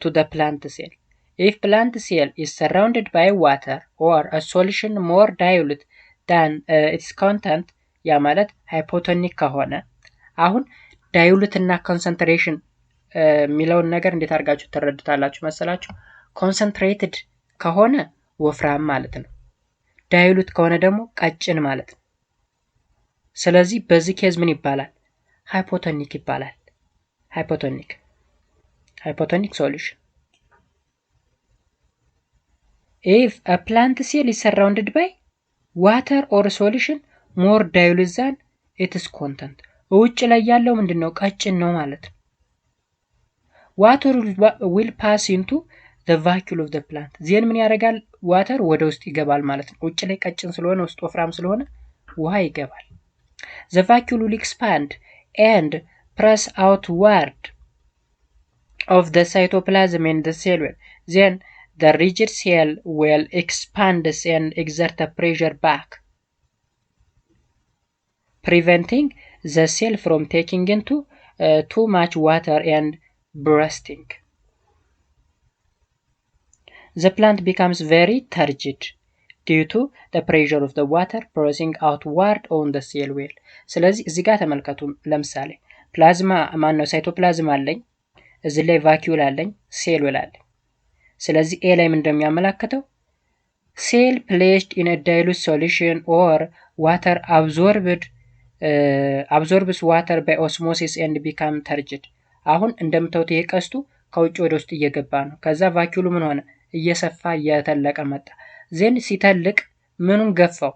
to the plant cell. If plant cell is surrounded by water or a solution more dilute than its content, ያ ማለት ሃይፖቶኒክ ከሆነ አሁን ዳይሉት እና ኮንሰንትሬሽን የሚለውን ነገር እንዴት አድርጋችሁ ተረድታላችሁ መሰላችሁ? ኮንሰንትሬትድ ከሆነ ወፍራም ማለት ነው። ዳይሉት ከሆነ ደግሞ ቀጭን ማለት ነው። ስለዚህ በዚህ ኬዝ ምን ይባላል? ሃይፖቶኒክ ይባላል። ሃይፖቶኒክ solution. If a plant cell is surrounded by water or solution more dilute than its content, ውጭ ላይ ያለው ምንድነው? ቀጭን ነው ማለት ነው። Water will pass into the vacuole of the plant. ዜን ምን ያደርጋል? ዋተር ወደ ውስጥ ይገባል ማለት ነው። ውጭ ላይ ቀጭን ስለሆነ ውስጥ ወፍራም ስለሆነ ውሃ ይገባል። The vacuole will expand and press outward of the cytoplasm and the cell wall. Then the rigid cell will expand and exert a pressure back, preventing the cell from taking into too much water and bursting. The plant becomes very turgid due to the pressure of the water pressing outward on the cell wall. ስለዚህ እዚህ ጋር ተመልከቱ። ለምሳሌ ፕላዝማ ማነው ሳይቶፕላዝም አለኝ፣ እዚህ ላይ ቫኪዩል አለኝ፣ ሴል ዌል አለኝ። ስለዚህ ኤ ላይ ምን እንደሚያመለክተው ሴል placed in a dilute solution or water absorbs water by osmosis and become turgid. አሁን እንደምታዩት ይሄ ቀስቱ ከውጭ ወደ ውስጥ እየገባ ነው። ከዛ ቫኪዩሉ ምን ሆነ? እየሰፋ እየተለቀ መጣ። ዜን ሲተልቅ ምኑን ገፋው?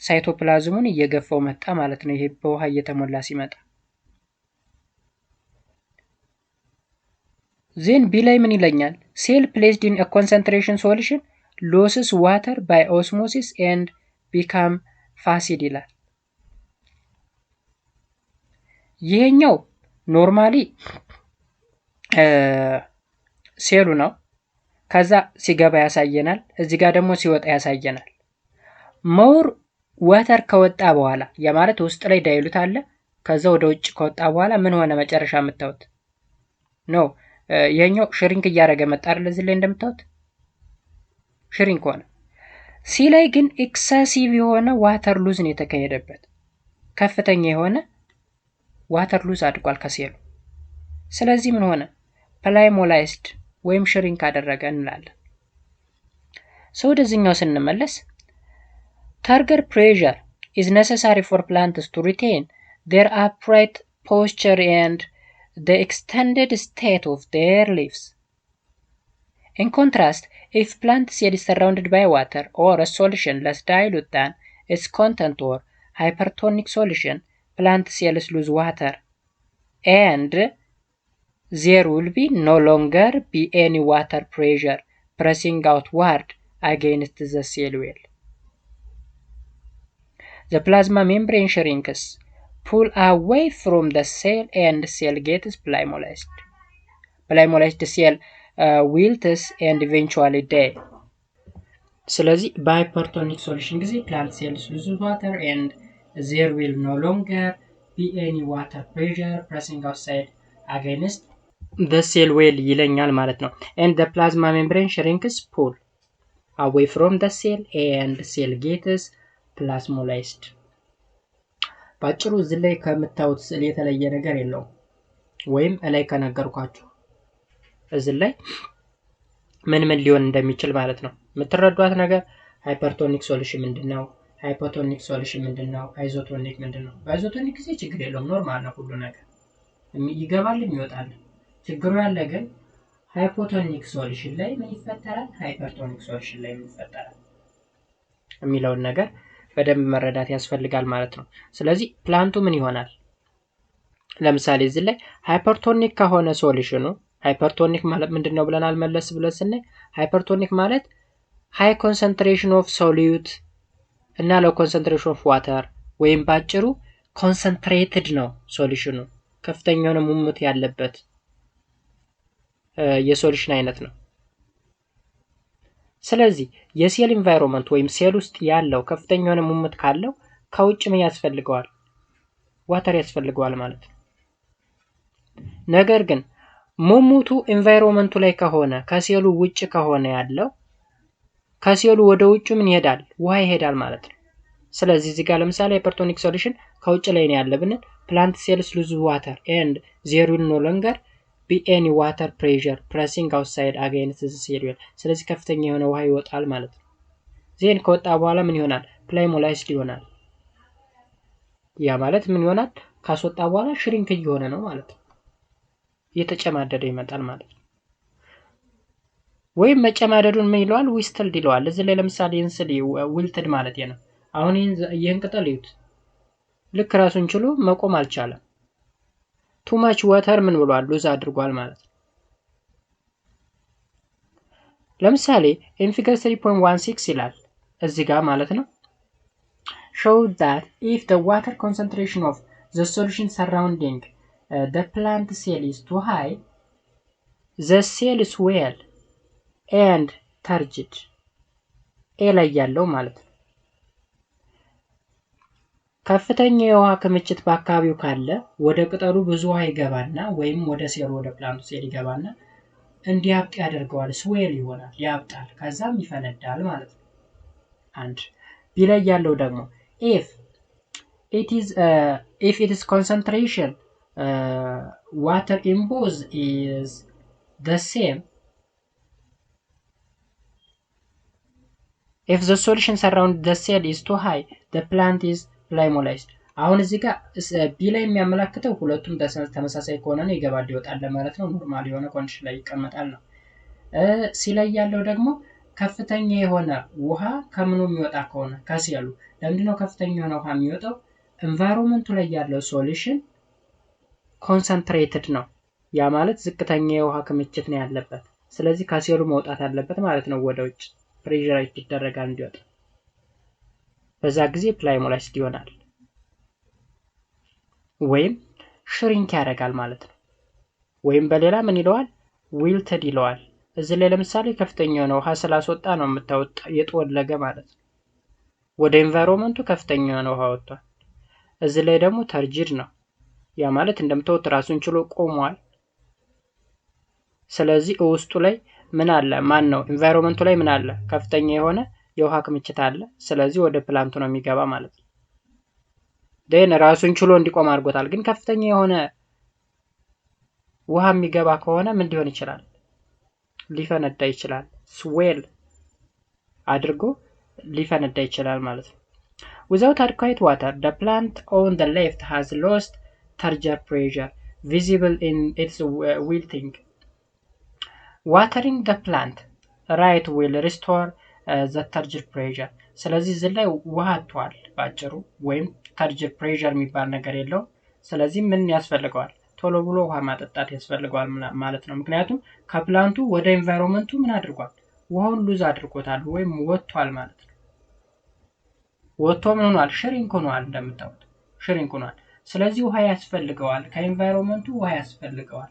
ሳይቶፕላዝሙን እየገፋው መጣ ማለት ነው። ይሄ በውሃ እየተሞላ ሲመጣ ዜን ቢ ላይ ምን ይለኛል? ሴል placed in a concentration solution loses water by osmosis and become flaccid ይላል። ይሄኛው ኖርማሊ ሴሉ ነው። ከዛ ሲገባ ያሳየናል፣ እዚህ ጋር ደግሞ ሲወጣ ያሳየናል። ሞር ዋተር ከወጣ በኋላ ያ ማለት ውስጥ ላይ ዳይሉት አለ፣ ከዛ ወደ ውጭ ከወጣ በኋላ ምን ሆነ መጨረሻ የምታዩት ነው የኛው ሽሪንክ እያደረገ መጣ አይደል እዚህ ላይ እንደምታዩት ሽሪንክ ሆነ ሲ ላይ ግን ኤክሰሲቭ የሆነ ዋተር ሉዝ ነው የተካሄደበት ከፍተኛ የሆነ ዋተር ሉዝ አድርጓል ከሴሉ ስለዚህ ምን ሆነ ፕላይሞላይዝድ ወይም ሽሪንክ አደረገ እንላለን ሰው ወደዚህኛው ስንመለስ target pressure is necessary for plants to retain their upright posture and the extended state of their leaves. In contrast, if plant cell is surrounded by water or a solution less dilute than its content or hypertonic solution, plant cells lose water and there will be no longer be any water pressure pressing outward against the cell wall. The plasma membrane shrinks, pull away from the cell and cell gets plymolized. Plymolized cell wilts and eventually die. ስለዚህ በሃይፐርቶኒክ ሶሉሽን ጊዜ plant cells lose water and there will no longer be any water pressure pressing outside against the cell wall ይለኛል ማለት ነው። And the plasma membrane shrinks, pull away from the cell and cell gets ፕላዝሞላይዝድ ባጭሩ እዚህ ላይ ከምታዩት ስዕል የተለየ ነገር የለውም ወይም እላይ ከነገርኳችሁ እዚህ ላይ ምን ሊሆን እንደሚችል ማለት ነው የምትረዷት ነገር ሃይፐርቶኒክ ሶሉሽን ምንድነው ሃይፖቶኒክ ሶሉሽን ምንድነው አይዞቶኒክ ምንድነው በአይዞቶኒክ ጊዜ ችግር የለውም ኖርማል ነው ሁሉ ነገር ይገባል ይወጣል ችግሩ ያለ ግን ሃይፖቶኒክ ሶሉሽን ላይ ምን ይፈጠራል ሃይፐርቶኒክ ሶሉሽን ላይ ምን ይፈጠራል የሚለውን ነገር በደንብ መረዳት ያስፈልጋል ማለት ነው ስለዚህ ፕላንቱ ምን ይሆናል ለምሳሌ እዚህ ላይ ሃይፐርቶኒክ ከሆነ ሶሉሽኑ ሃይፐርቶኒክ ማለት ምንድነው ብለናል መለስ ብለን ስናይ ሃይፐርቶኒክ ማለት ሃይ ኮንሰንትሬሽን ኦፍ ሶሉት እና ሎ ኮንሰንትሬሽን ኦፍ ዋተር ወይም ባጭሩ ኮንሰንትሬትድ ነው ሶሉሽኑ ከፍተኛ የሆነ ሙሙት ያለበት የሶሉሽን አይነት ነው ስለዚህ የሴል ኢንቫይሮንመንት ወይም ሴል ውስጥ ያለው ከፍተኛ የሆነ ሙሙት ካለው ከውጭ ምን ያስፈልገዋል ዋተር ያስፈልገዋል ማለት ነው ነገር ግን ሙሙቱ ኢንቫይሮንመንቱ ላይ ከሆነ ከሴሉ ውጭ ከሆነ ያለው ከሴሉ ወደ ውጭ ምን ይሄዳል ውሃ ይሄዳል ማለት ነው ስለዚህ እዚህ ጋር ለምሳሌ ሃይፐርቶኒክ ሶሉሽን ከውጭ ላይ ነው ያለብን plant cells lose water and there will no longer be any water pressure pressing outside against the cell wall ስለዚህ ከፍተኛ የሆነ ውሃ ይወጣል ማለት ነው ዜን ከወጣ በኋላ ምን ይሆናል ፕላይሞላይዝድ ይሆናል ያ ማለት ምን ይሆናል ካስወጣ በኋላ ሽሪንክ እየሆነ ነው ማለት ነው እየተጨማደደ ይመጣል ማለት ነው ወይም መጨማደዱን ምን ይለዋል ዊስትልድ ይለዋል እዚህ ላይ ለምሳሌ እንስሊ ዊልትድ ማለት ነው አሁን ይሄን ቅጠል ይዩት ልክ ራሱን ችሎ መቆም አልቻለም too much water ምን ብሏል ሉዝ አድርጓል ማለት ነው ለምሳሌ in figure 3.16 ይላል እዚህ ጋር ማለት ነው show that if the water concentration of the solution surrounding the plant cell is too high the cell swell and turgid ላይ ያለው ማለት ነው ከፍተኛ የውሃ ክምችት በአካባቢው ካለ ወደ ቅጠሉ ብዙ ውሃ ይገባና ወይም ወደ ሴሉ ወደ ፕላንቱ ሴል ይገባና እንዲያብጥ ያደርገዋል ስዌል ይሆናል ያብጣል ከዛም ይፈነዳል ማለት ነው አንድ ቢላይ ያለው ደግሞ if it is concentration water in both is the same if the solution surround the cell is too high the plant is plymolized አሁን እዚህ ጋር ቢ ላይ የሚያመላክተው ሁለቱም ተመሳሳይ ከሆነ ነው ይገባል ይወጣል ማለት ነው ኖርማል የሆነ ኮንዲሽን ላይ ይቀመጣል ነው ሲ ላይ ያለው ደግሞ ከፍተኛ የሆነ ውሃ ከምኑ የሚወጣ ከሆነ ከሴሉ ለምንድነው ከፍተኛ የሆነ ውሃ የሚወጣው ኢንቫይሮንመንቱ ላይ ያለው ሶሉሽን ኮንሰንትሬትድ ነው ያ ማለት ዝቅተኛ የውሃ ክምችት ነው ያለበት ስለዚህ ከሴሉ መውጣት አለበት ማለት ነው ወደ ውጭ ፕሬሸራይዝድ ይደረጋል እንዲወጣ በዛ ጊዜ ፕላይሞላይዝድ ይሆናል ወይም ሽሪንክ ያደርጋል ማለት ነው ወይም በሌላ ምን ይለዋል ዊልትድ ይለዋል እዚህ ላይ ለምሳሌ ከፍተኛ የሆነ ውሃ ስላስወጣ ነው የምታወጣ የጠወለገ ማለት ነው ወደ ኢንቫይሮንመንቱ ከፍተኛ የሆነ ውሃ ወጣ እዚህ ላይ ደግሞ ተርጂድ ነው ያ ማለት እንደምታዩት ራሱን ችሎ ቆሟል። ስለዚህ ውስጡ ላይ ምን አለ? ማን ነው ኢንቫይሮንመንቱ ላይ ምን አለ? ከፍተኛ የሆነ የውሃ ክምችት አለ። ስለዚህ ወደ ፕላንቱ ነው የሚገባ ማለት ነው። ደን ራሱን ችሎ እንዲቆም አድርጎታል። ግን ከፍተኛ የሆነ ውሃ የሚገባ ከሆነ ምን ሊሆን ይችላል? ሊፈነዳ ይችላል። ስዌል አድርጎ ሊፈነዳ ይችላል ማለት ነው። Without adequate water, the plant on the left has lost turgor pressure visible in its wilting. Watering the plant right will restore the turgor pressure. ስለዚህ እዚህ ላይ ውሃ አጥቷል ባጭሩ፣ ወይም turgor pressure የሚባል ነገር የለው። ስለዚህ ምን ያስፈልገዋል? ቶሎ ብሎ ውሃ ማጠጣት ያስፈልገዋል ማለት ነው። ምክንያቱም ከፕላንቱ ወደ ኢንቫይሮንመንቱ ምን አድርጓል? ውሃውን ሉዝ አድርጎታል ወይም ወጥቷል ማለት ነው። ወጥቶ ምን ሆኗል? ሽሪንክ ሆኗል። እንደምታውቁት ሽሪንክ ሆኗል። ስለዚህ ውሃ ያስፈልገዋል። ከኢንቫይሮንመንቱ ውሃ ያስፈልገዋል።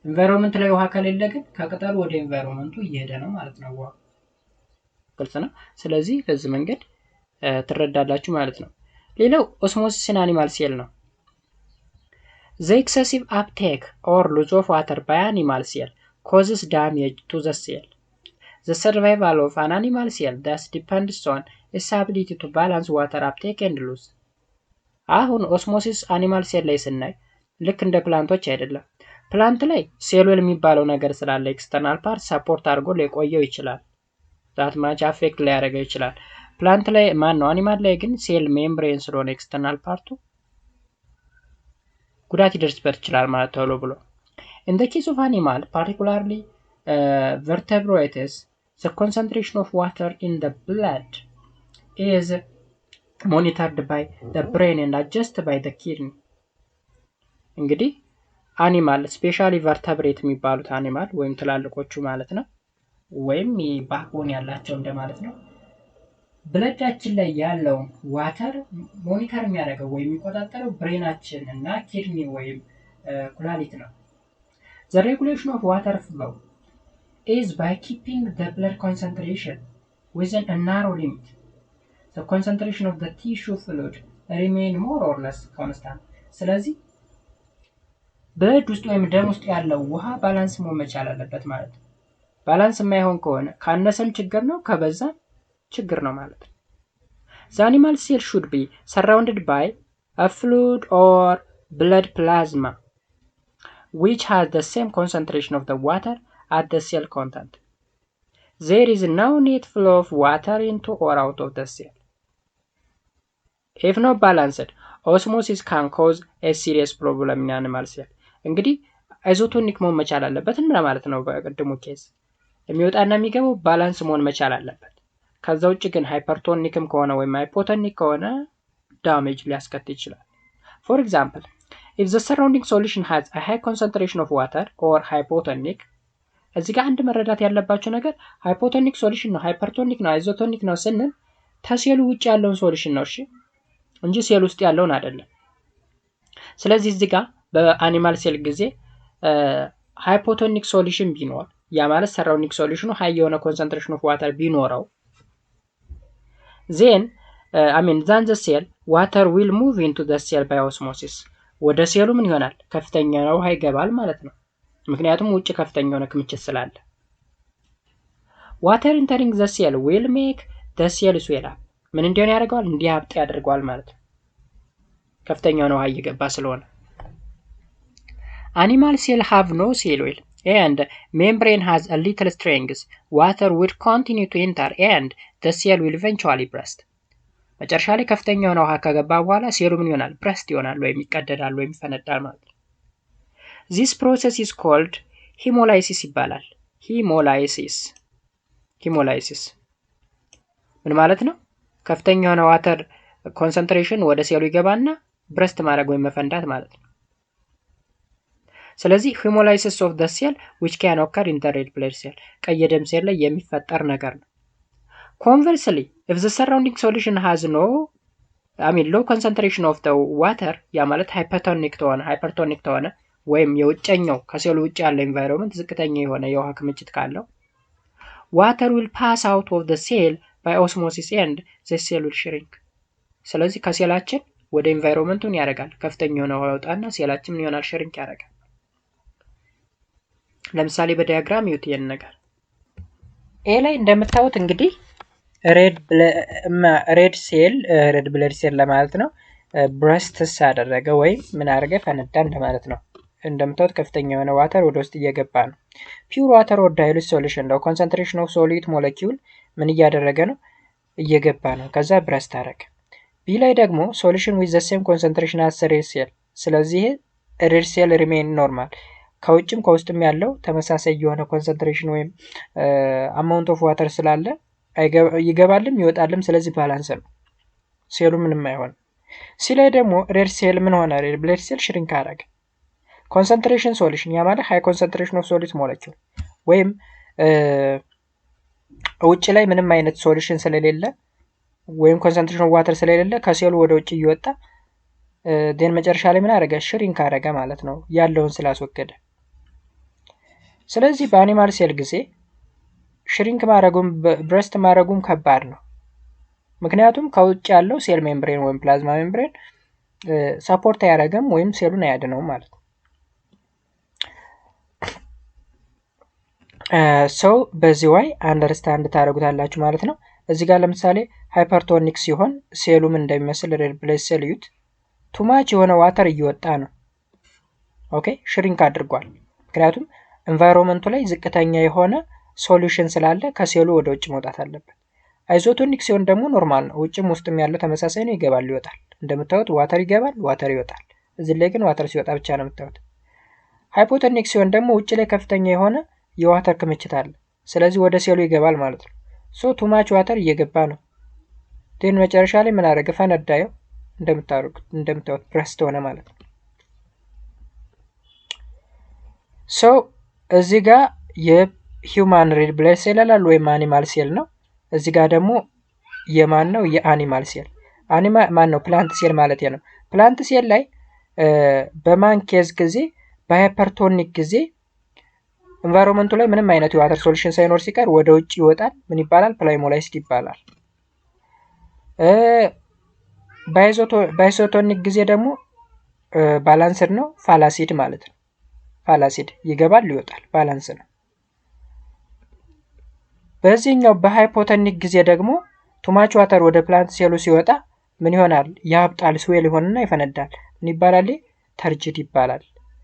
ኢንቫይሮንመንት ላይ ውሃ ከሌለ ግን ከቅጠሉ ወደ ኢንቫይሮንመንቱ እየሄደ ነው ማለት ነው ውሃ። ግልጽ ነው። ስለዚህ በዚህ መንገድ ትረዳላችሁ ማለት ነው። ሌላው ኦስሞሲስ ኢን አኒማል ሴል ነው። The excessive uptake or loss of water by animal cell causes damage to the cell. The survival of an animal cell thus depends on its ability to balance water uptake and loss. አሁን ኦስሞሲስ አኒማል ሴል ላይ ስናይ ልክ እንደ ፕላንቶች አይደለም። ፕላንት ላይ ሴል ዌል የሚባለው ነገር ስላለ ኤክስተርናል ፓርት ሰፖርት አድርጎ ሊቆየው ይችላል። ዛት ማች አፌክት ሊያደርገው ይችላል። ፕላንት ላይ ማን ነው? አኒማል ላይ ግን ሴል ሜምብሬን ስለሆነ ኤክስተርናል ፓርቱ ጉዳት ይደርስበት ይችላል ማለት ተብሎ ብሎ In the case of animal, particularly vertebrates, the concentration of water in the blood is monitored by the brain and adjusted by the kidney. እንግዲህ አኒማል ስፔሻሊ ቨርተብሬት የሚባሉት አኒማል ወይም ትላልቆቹ ማለት ነው፣ ወይም ባክቦን ያላቸው እንደማለት ነው። ብለዳችን ላይ ያለው ዋተር ሞኒተር የሚያደርገው ወይም የሚቆጣጠረው ብሬናችን እና ኪድኒ ወይም ኩላሊት ነው። The regulation of water flow is by keeping the blood concentration within a narrow limit. The concentration of the tissue fluid remain more or less constant. ስለዚህ ብለድ ውስጥ ወይም ደም ውስጥ ያለው ውሃ ባላንስ መሆን መቻል አለበት ማለት ነው። ባላንስ የማይሆን ከሆነ ካነሰም ችግር ነው፣ ከበዛም ችግር ነው ማለት ነው። The animal cell should be surrounded by a fluid or blood plasma which has the same concentration of the water at the cell content. There is no net flow of water into or out of the cell. If not balanced, osmosis can cause a serious problem in animal cell. እንግዲህ አይዞቶኒክ መሆን መቻል አለበት ማለት ነው። በቀድሞ ኬስ የሚወጣና የሚገባው ባላንስ መሆን መቻል አለበት። ከዛ ውጭ ግን ሃይፐርቶኒክም ከሆነ ወይም ሃይፖቶኒክ ከሆነ ዳሜጅ ሊያስከትል ይችላል። For example, if the surrounding solution has a high concentration of water or hypotonic, እዚህ ጋር አንድ መረዳት ያለባቸው ነገር ሃይፖቶኒክ ሶሉሽን ነው፣ ሃይፐርቶኒክ ነው፣ አይዞቶኒክ ነው ስንል ከሴሉ ውጭ ያለውን ሶሉሽን ነው እሺ፣ እንጂ ሴል ውስጥ ያለውን አይደለም። ስለዚህ እዚህ ጋር በአኒማል ሴል ጊዜ ሃይፖቶኒክ ሶሉሽን ቢኖር ያ ማለት ሰራውንዲንግ ሶሉሽኑ ሃይ የሆነ ኮንሰንትሬሽን ኦፍ ዋተር ቢኖረው then than the cell water will move into the cell by osmosis. ወደ ሴሉ ምን ይሆናል? ከፍተኛ ነው ውሃ ይገባል ማለት ነው። ምክንያቱም ውጭ ከፍተኛ የሆነ ክምችት ስላለ water entering the cell will make the cell swell up. ምን እንዲሆን ያደርገዋል? እንዲያብጥ ያደርገዋል ማለት ነው። ከፍተኛ ነው ውሃ እየገባ ስለሆነ Animal cell have no cell wall and membrane has a little strength. Water will continue to enter and the cell will eventually burst. መጨረሻ ላይ ከፍተኛ የሆነ ውሃ ከገባ በኋላ ሴሉ ምን ይሆናል? ብረስት ይሆናል ወይም ይቀደዳል ወይም ይፈነዳል ማለት ነው። This process is called hemolysis ይባላል። hemolysis ምን ማለት ነው? ከፍተኛ የሆነ ዋተር ኮንሰንትሬሽን ወደ ሴሉ ይገባና ብረስት ማድረግ ወይም መፈንዳት ማለት ነው። ስለዚህ hemolysis of the cell which can occur in the red blood cell ቀይ ደም ሴል ላይ የሚፈጠር ነገር ነው። Conversely, if the surrounding solution has low concentration of the water ያ ማለት hypertonic ተሆነ ወይም የውጨኛው ከሴሉ ውጭ ያለ environment ዝቅተኛ የሆነ የውሃ ክምችት ካለው water will pass out of the cell by osmosis and the cell will shrink. ስለዚህ ከሴላችን ወደ ኢንቫይሮንመንቱን ያደርጋል። ከፍተኛ የሆነ ውሃ ያወጣና ሴላችን ምን ይሆናል? ሽሪንክ ያደርጋል። ለምሳሌ በዲያግራም ይዩት ይሄን ነገር። ኤ ላይ እንደምታዩት እንግዲህ ሬድ ብለድ ሴል ለማለት ነው ብረስትስ አደረገ ወይም ምን አደረገ? ፈነዳ እንደማለት ነው። እንደምታዩት ከፍተኛ የሆነ ዋተር ወደ ውስጥ እየገባ ነው። ፒውር ዋተር ኦር ዳይሉት ሶሉሽን ነው። ኮንሰንትሬሽን ኦፍ ሶሊድ ሞለኪውል ምን እያደረገ ነው? እየገባ ነው። ከዛ ብረስት አደረገ። ቢ ላይ ደግሞ ሶሉሽን ዊዝ ዘ ሴም ኮንሰንትሬሽን አስ ሬድ ሴል። ስለዚህ ሬድ ሴል ሪሜን ኖርማል። ከውጭም ከውስጥም ያለው ተመሳሳይ የሆነ ኮንሰንትሬሽን ወይም አማውንት ኦፍ ዋተር ስላለ ይገባልም ይወጣልም። ስለዚህ ባላንስ ነው። ሴሉ ምንም አይሆንም። ሲ ላይ ደግሞ ሬድ ሴል ምን ሆነ? ሬድ ብለድ ሴል ሽሪንክ አደረገ። ኮንሰንትሬሽን ሶሉሽን ያ ማለት ሃይ ኮንሰንትሬሽን ኦፍ ሶሊድ ሞለኪውል ወይም ውጭ ላይ ምንም አይነት ሶሉሽን ስለሌለ ወይም ኮንሰንትሬሽን ኦፍ ዋተር ስለሌለ ከሴሉ ወደ ውጭ እየወጣ ዴን መጨረሻ ላይ ምን አደረገ? ሽሪንክ አደረገ ማለት ነው፣ ያለውን ስላስወገደ። ስለዚህ በአኒማል ሴል ጊዜ ሽሪንክ ማድረጉም ብረስት ማድረጉም ከባድ ነው። ምክንያቱም ከውጭ ያለው ሴል ሜምብሬን ወይም ፕላዝማ ሜምብሬን ሰፖርት አያደርግም ወይም ሴሉን አያድነውም ማለት ነው። ሰው በዚህ ዋይ አንደርስታንድ ታደርጉታላችሁ ማለት ነው። እዚህ ጋር ለምሳሌ ሃይፐርቶኒክ ሲሆን ሴሉ ምን እንደሚመስል ሬድ ብለድ ሴል እዩት። ቱማች የሆነ ዋተር እየወጣ ነው። ኦኬ ሽሪንክ አድርጓል። ምክንያቱም ኤንቫይሮንመንቱ ላይ ዝቅተኛ የሆነ ሶሉሽን ስላለ ከሴሉ ወደ ውጭ መውጣት አለበት። አይዞቶኒክ ሲሆን ደግሞ ኖርማል ነው። ውጭም ውስጥም ያለው ተመሳሳይ ነው። ይገባል ይወጣል። እንደምታዩት ዋተር ይገባል፣ ዋተር ይወጣል። እዚህ ላይ ግን ዋተር ሲወጣ ብቻ ነው የምታዩት። ሃይፖቶኒክ ሲሆን ደግሞ ውጭ ላይ ከፍተኛ የሆነ የዋተር ክምችት አለ። ስለዚህ ወደ ሴሉ ይገባል ማለት ነው። ሶ ቱማች ዋተር እየገባ ነው። ዴን መጨረሻ ላይ ምን አደረገ? ፈነዳየው። እንደምታዩት ብረስት ሆነ ማለት ነው። ሶ እዚህ ጋር የሂውማን ሬድ ብለድ ሴል አለ ወይም አኒማል ሴል ነው። እዚህ ጋር ደግሞ የማን ነው? የአኒማል ሴል። ማን ነው? ፕላንት ሴል ማለት ነው። ፕላንት ሴል ላይ በማን ኬዝ ጊዜ? በሃይፐርቶኒክ ጊዜ ኤንቫይሮንመንቱ ላይ ምንም አይነት የዋተር ሶሉሽን ሳይኖር ሲቀር ወደ ውጭ ይወጣል። ምን ይባላል? ፕላይሞላይዝድ ይባላል። በአይሶቶኒክ ጊዜ ደግሞ ባላንስድ ነው፣ ፋላሲድ ማለት ነው። ፋላሲድ ይገባል ይወጣል፣ ባላንስ ነው። በዚህኛው በሃይፖቶኒክ ጊዜ ደግሞ ቱማች ዋተር ወደ ፕላንት ሴሉ ሲወጣ ምን ይሆናል? ያብጣል፣ ስዌል ይሆንና ይፈነዳል። ምን ይባላል? ተርጅድ ይባላል።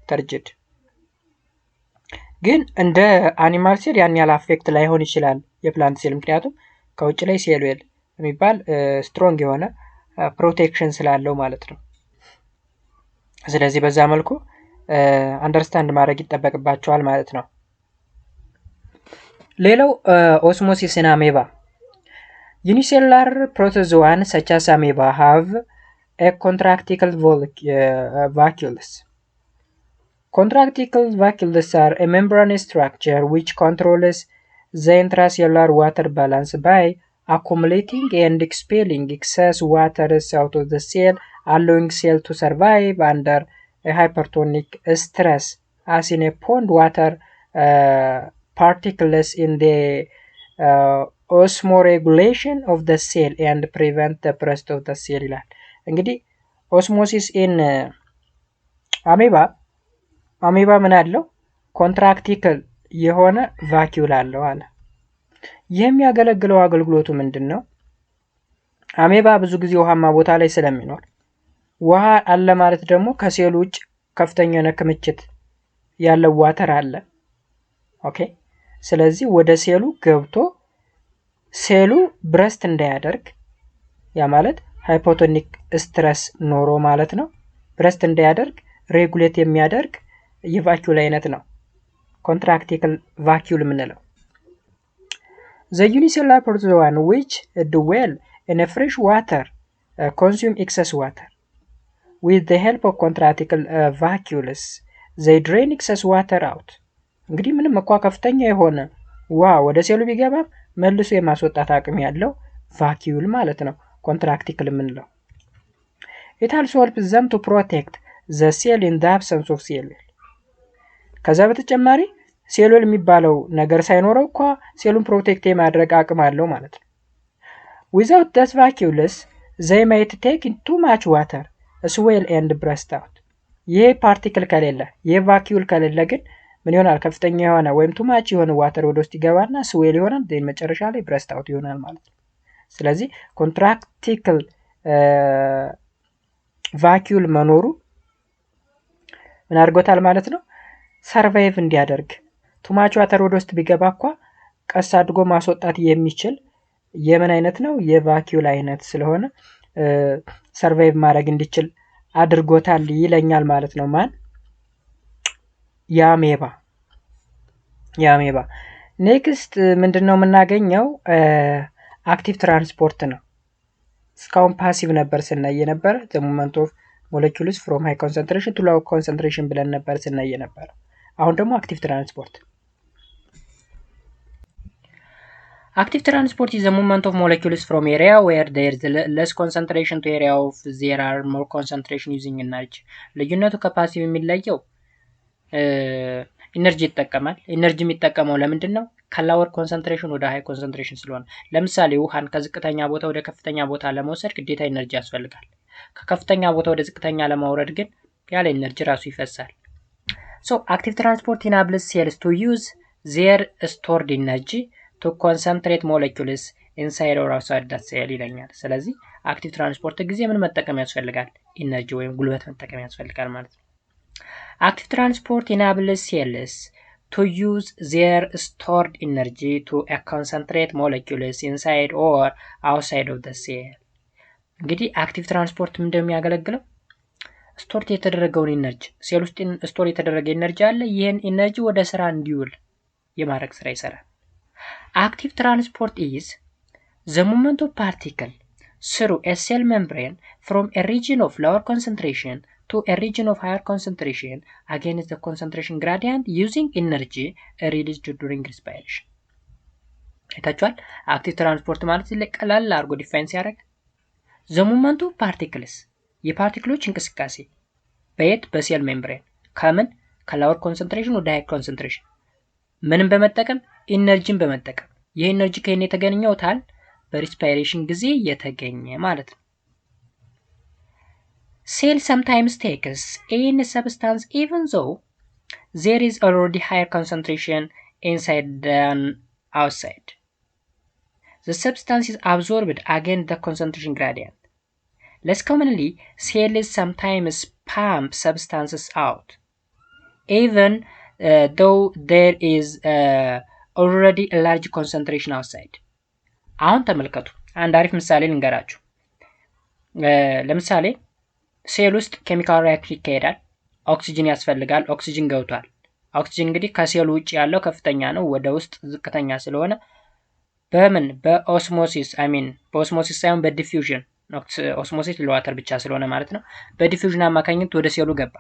ተርጅድ ግን እንደ አኒማል ሴል ያን ያህል አፌክት ላይሆን ይችላል የፕላንት ሴል፣ ምክንያቱም ከውጭ ላይ ሴል ዌል የሚባል ስትሮንግ የሆነ ፕሮቴክሽን ስላለው ማለት ነው። ስለዚህ በዛ መልኩ አንደርስታንድ ማድረግ ይጠበቅባቸዋል ማለት ነው። ሌላው ኦስሞሲስ ኢን አሜባ። ዩኒሴሉላር ፕሮቶዞዋን ሰች አስ አሜባ ሃቭ ኤ ኮንትራክቲክል vacuoles. Contracticle vacuoles are a membranous structure which controls the intracellular water balance by accumulating and expelling excess water out of the cell, allowing cell to survive under a hypertonic stress, as in a pond water particles in the osmoregulation of the cell and prevent the burst of the cell ይላል። እንግዲህ ኦስሞሲስ ኢን አሜባ ምን አለው? ኮንትራክቲክል የሆነ ቫኪዩል አለው አለ። ይህ የሚያገለግለው አገልግሎቱ ምንድን ነው? አሜባ ብዙ ጊዜ ውሃማ ቦታ ላይ ስለሚኖር ውሃ አለ ማለት ደግሞ ከሴሉ ውጭ ከፍተኛ የሆነ ክምችት ያለው ዋተር አለ። ኦኬ ስለዚህ ወደ ሴሉ ገብቶ ሴሉ ብረስት እንዳያደርግ፣ ያ ማለት ሃይፖቶኒክ ስትረስ ኖሮ ማለት ነው። ብረስት እንዳያደርግ ሬጉሌት የሚያደርግ የቫኪዩል አይነት ነው ኮንትራክቲክል ቫኪዩል የምንለው። The unicellular protozoan which dwell in a fresh water consume excess water. With the help of contracticle vacuoles, they drain excess water out. እንግዲህ ምንም እንኳ ከፍተኛ የሆነ ውሃ ወደ ሴሉ ቢገባም መልሶ የማስወጣት አቅም ያለው ቫኪዩል ማለት ነው ኮንትራክቲክል የምንለው። It also helps them to protect the cell in the absence of cell wall. ከዛ በተጨማሪ ሴል ዌል የሚባለው ነገር ሳይኖረው እንኳ ሴሉን ፕሮቴክት የማድረግ አቅም አለው ማለት ነው። Without those vacuoles, they might take in too much water ስዌል ኤንድ ብረስት አውት። ይሄ ፓርቲክል ከሌለ ይሄ ቫኪዩል ከሌለ ግን ምን ይሆናል? ከፍተኛ የሆነ ወይም ቱማች የሆነ ዋተር ወደ ውስጥ ይገባና ስዌል ይሆናል። መጨረሻ ላይ ብረስት አውት ይሆናል ማለት ነው። ስለዚህ ኮንትራክቲክል ቫኪዩል መኖሩ ምን አድርጎታል ማለት ነው? ሰርቫይቭ እንዲያደርግ ቱማች ዋተር ወደ ውስጥ ቢገባ እንኳ ቀስ አድርጎ ማስወጣት የሚችል የምን አይነት ነው? የቫኪዩል አይነት ስለሆነ ሰርቫይቭ ማድረግ እንዲችል አድርጎታል ይለኛል ማለት ነው። ማን? የአሜባ። ኔክስት ምንድነው የምናገኘው? አክቲቭ ትራንስፖርት ነው። እስካሁን ፓሲቭ ነበር ስናይ ነበር። ዘ ሞመንት ኦፍ ሞለኪውልስ ፍሮም ሃይ ኮንሰንትሬሽን ቱ ሎው ኮንሰንትሬሽን ብለን ነበር ስናይ ነበር። አሁን ደግሞ አክቲቭ ትራንስፖርት። Active transport is the movement of molecules from area where there is less concentration to area of there are more concentration using energy. ልዩነቱ ከፓሲቭ የሚለየው ኢነርጂ ይጠቀማል። ኢነርጂ የሚጠቀመው ለምንድን ነው? ከላወር ኮንሰንትሬሽን ወደ ሃይ ኮንሰንትሬሽን ስለሆነ። ለምሳሌ ውሃን ከዝቅተኛ ቦታ ወደ ከፍተኛ ቦታ ለመውሰድ ግዴታ ኢነርጂ ያስፈልጋል። ከከፍተኛ ቦታ ወደ ዝቅተኛ ለማውረድ ግን ያለ ኢነርጂ ራሱ ይፈሳል። So active transport enables cells to use their stored energy to concentrate molecules inside or outside the cell ይለኛል። ስለዚህ አክቲቭ ትራንስፖርት ጊዜ ምን መጠቀም ያስፈልጋል? ኢነርጂ ወይም ጉልበት መጠቀም ያስፈልጋል ማለት ነው። አክቲቭ ትራንስፖርት enables cells to use their stored energy to concentrate molecules inside or outside of the cell። እንግዲህ አክቲቭ ትራንስፖርት ምን እንደሚያገለግለው ስቶር የተደረገውን ኢነርጂ ሴል ውስጥ ስቶር የተደረገ ኢነርጂ አለ። ይሄን ኢነርጂ ወደ ስራ እንዲውል የማድረግ ስራ ይሰራል። Active transport is the movement of particle through a cell membrane from a region of lower concentration to a region of higher concentration against the concentration gradient using energy released during respiration። አይታችኋል? አክቲቭ ትራንስፖርት ማለት ቀላል አድርጎ ዲፋይን ሲያደርግ the movement of particles የፓርቲክሎች እንቅስቃሴ በየት? በሴል ሜምብሬን ከምን? ከላወር ኮንሰንትሬሽን ወደ ሃይ ኮንሰንትሬሽን ምንም በመጠቀም ኢነርጂን በመጠቀም ይሄ ኢነርጂ ከየት የተገኘው ታል? በሪስፓይሬሽን ጊዜ የተገኘ ማለት ነው። Cell sometimes takes in substance even though there is already higher concentration inside than outside. The substance is absorbed against the concentration gradient. Less commonly, cells sometimes pump substances out, even though there is already a large concentration outside. አሁን ተመልከቱ። አንድ አሪፍ ምሳሌ ልንገራችሁ። ለምሳሌ ሴል ውስጥ ኬሚካል ሪአክሽን ይካሄዳል። ኦክሲጅን ያስፈልጋል። ኦክሲጅን ገብቷል። ኦክሲጅን እንግዲህ ከሴሉ ውጭ ያለው ከፍተኛ ነው፣ ወደ ውስጥ ዝቅተኛ ስለሆነ በምን? በኦስሞሲስ በኦስሞሲስ ሳይሆን በዲፊውዥን። ኦስሞሲስ ለዋተር ብቻ ስለሆነ ማለት ነው። በዲፊውዥን አማካኝነት ወደ ሴሉ ገባ።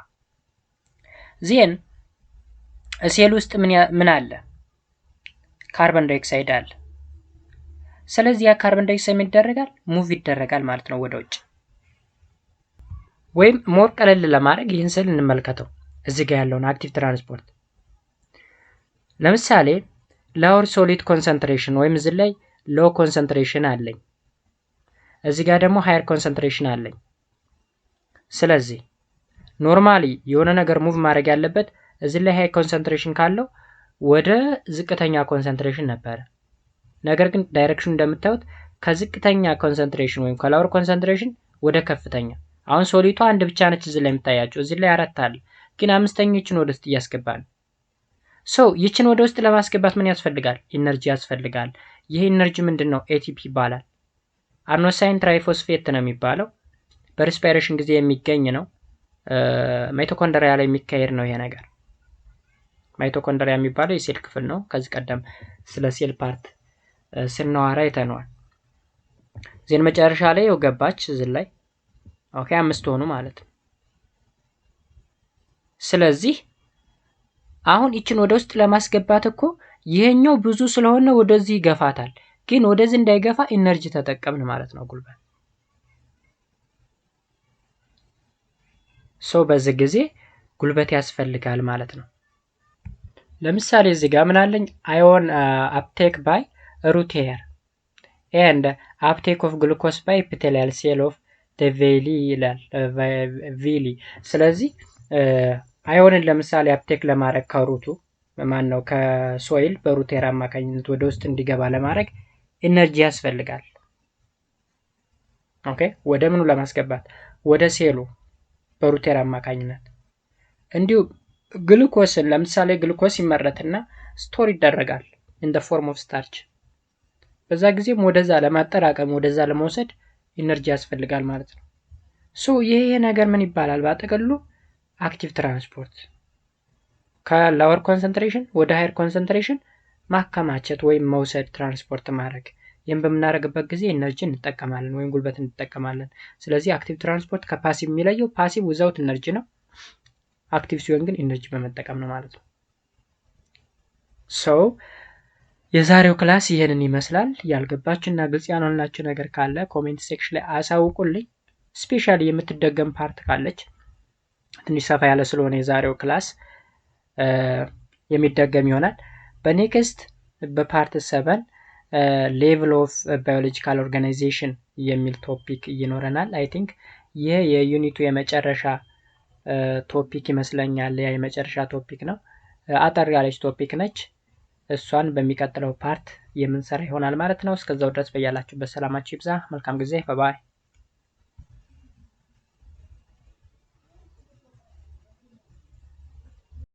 ዜን ሴል ውስጥ ምን አለ? ካርበን ዳይኦክሳይድ አለ። ስለዚህ ያ ካርበን ዳይኦክሳይድ ይደረጋል፣ ሙቭ ይደረጋል ማለት ነው ወደ ውጭ። ወይም ሞር ቀለል ለማድረግ ይህን ስል እንመልከተው። እዚህ ጋር ያለውን አክቲቭ ትራንስፖርት ለምሳሌ ሎወር ሶሊድ ኮንሰንትሬሽን ወይም እዚህ ላይ ሎ ኮንሰንትሬሽን አለኝ፣ እዚህ ጋር ደግሞ ሃየር ኮንሰንትሬሽን አለኝ። ስለዚህ ኖርማሊ የሆነ ነገር ሙቭ ማድረግ ያለበት እዚህ ላይ ሃይ ኮንሰንትሬሽን ካለው ወደ ዝቅተኛ ኮንሰንትሬሽን ነበር። ነገር ግን ዳይሬክሽኑ እንደምታዩት ከዝቅተኛ ኮንሰንትሬሽን ወይም ከሎወር ኮንሰንትሬሽን ወደ ከፍተኛ። አሁን ሶሊቷ አንድ ብቻ ነች እዚህ ላይ የምታያችሁ፣ እዚህ ላይ አራት አለ፣ ግን አምስተኞችን ወደ ውስጥ እያስገባን። ይችን ወደ ውስጥ ለማስገባት ምን ያስፈልጋል? ኢነርጂ ያስፈልጋል። ይሄ ኢነርጂ ምንድነው? ኤቲፒ ይባላል። አርኖሳይን ትራይፎስፌት ነው የሚባለው። በሪስፓይሬሽን ጊዜ የሚገኝ ነው። ማይቶኮንድሪያ ላይ የሚካሄድ ነው ይሄ ነገር። ማይቶኮንድሪያ የሚባለው የሴል ክፍል ነው። ከዚህ ቀደም ስለ ሴል ፓርት ስናወራ አይተነዋል። ዜን መጨረሻ ላይ ገባች እዚህ ላይ ኦኬ፣ 5 ሆኑ ማለት ነው። ስለዚህ አሁን ይችን ወደ ውስጥ ለማስገባት እኮ ይሄኛው ብዙ ስለሆነ ወደዚህ ይገፋታል፣ ግን ወደዚህ እንዳይገፋ ኢነርጂ ተጠቀምን ማለት ነው፣ ጉልበት። በዚህ ጊዜ ጉልበት ያስፈልጋል ማለት ነው። ለምሳሌ እዚህ ጋር ምን አለኝ? አዮን አፕቴክ ባይ ሩት ሄር ኤንድ አፕቴክ ኦፍ ግሉኮስ ባይ ኤፒቴሊያል ሴል ኦፍ ቬሊ ይላል ቬሊ። ስለዚህ አዮንን ለምሳሌ አፕቴክ ለማድረግ ከሩቱ ማን ነው ከሶይል በሩቴር አማካኝነት ወደ ውስጥ እንዲገባ ለማድረግ ኢነርጂ ያስፈልጋል። ኦኬ ወደ ምኑ ለማስገባት ወደ ሴሉ በሩቴር አማካኝነት። እንዲሁ ግሉኮስን ለምሳሌ ግሉኮስ ይመረትና ስቶር ይደረጋል ኢን ዘ ፎርም ኦፍ ስታርች። በዛ ጊዜም ወደዛ ለማጠራቀም ወደዛ ለመውሰድ ኢነርጂ ያስፈልጋል ማለት ነው። ሶ ይሄ ነገር ምን ይባላል? በአጠቅሉ አክቲቭ ትራንስፖርት ከሎወር ኮንሰንትሬሽን ወደ ሃየር ኮንሰንትሬሽን ማከማቸት ወይም መውሰድ ትራንስፖርት ማድረግ። ይህም በምናደርግበት ጊዜ ኢነርጂ እንጠቀማለን ወይም ጉልበት እንጠቀማለን። ስለዚህ አክቲቭ ትራንስፖርት ከፓሲቭ የሚለየው ፓሲቭ ዊዛውት ኢነርጂ ነው። አክቲቭ ሲሆን ግን ኢነርጂ በመጠቀም ነው ማለት ነው። ሶ የዛሬው ክላስ ይሄንን ይመስላል። ያልገባችሁና ግልጽ ያልሆነላችሁ ነገር ካለ ኮሜንት ሴክሽን ላይ አሳውቁልኝ። ስፔሻሊ የምትደገም ፓርት ካለች ትንሽ ሰፋ ያለ ስለሆነ የዛሬው ክላስ የሚደገም ይሆናል። በኔክስት በፓርት 7 ሌቭል ኦፍ ባዮሎጂካል ኦርጋናይዜሽን የሚል ቶፒክ ይኖረናል። አይ ቲንክ ይህ የዩኒቱ የመጨረሻ ቶፒክ ይመስለኛል። ያ የመጨረሻ ቶፒክ ነው። አጠር ያለች ቶፒክ ነች። እሷን በሚቀጥለው ፓርት የምንሰራ ይሆናል ማለት ነው። እስከዛው ድረስ በያላችሁበት ሰላማችሁ ይብዛ። መልካም ጊዜ። ባይ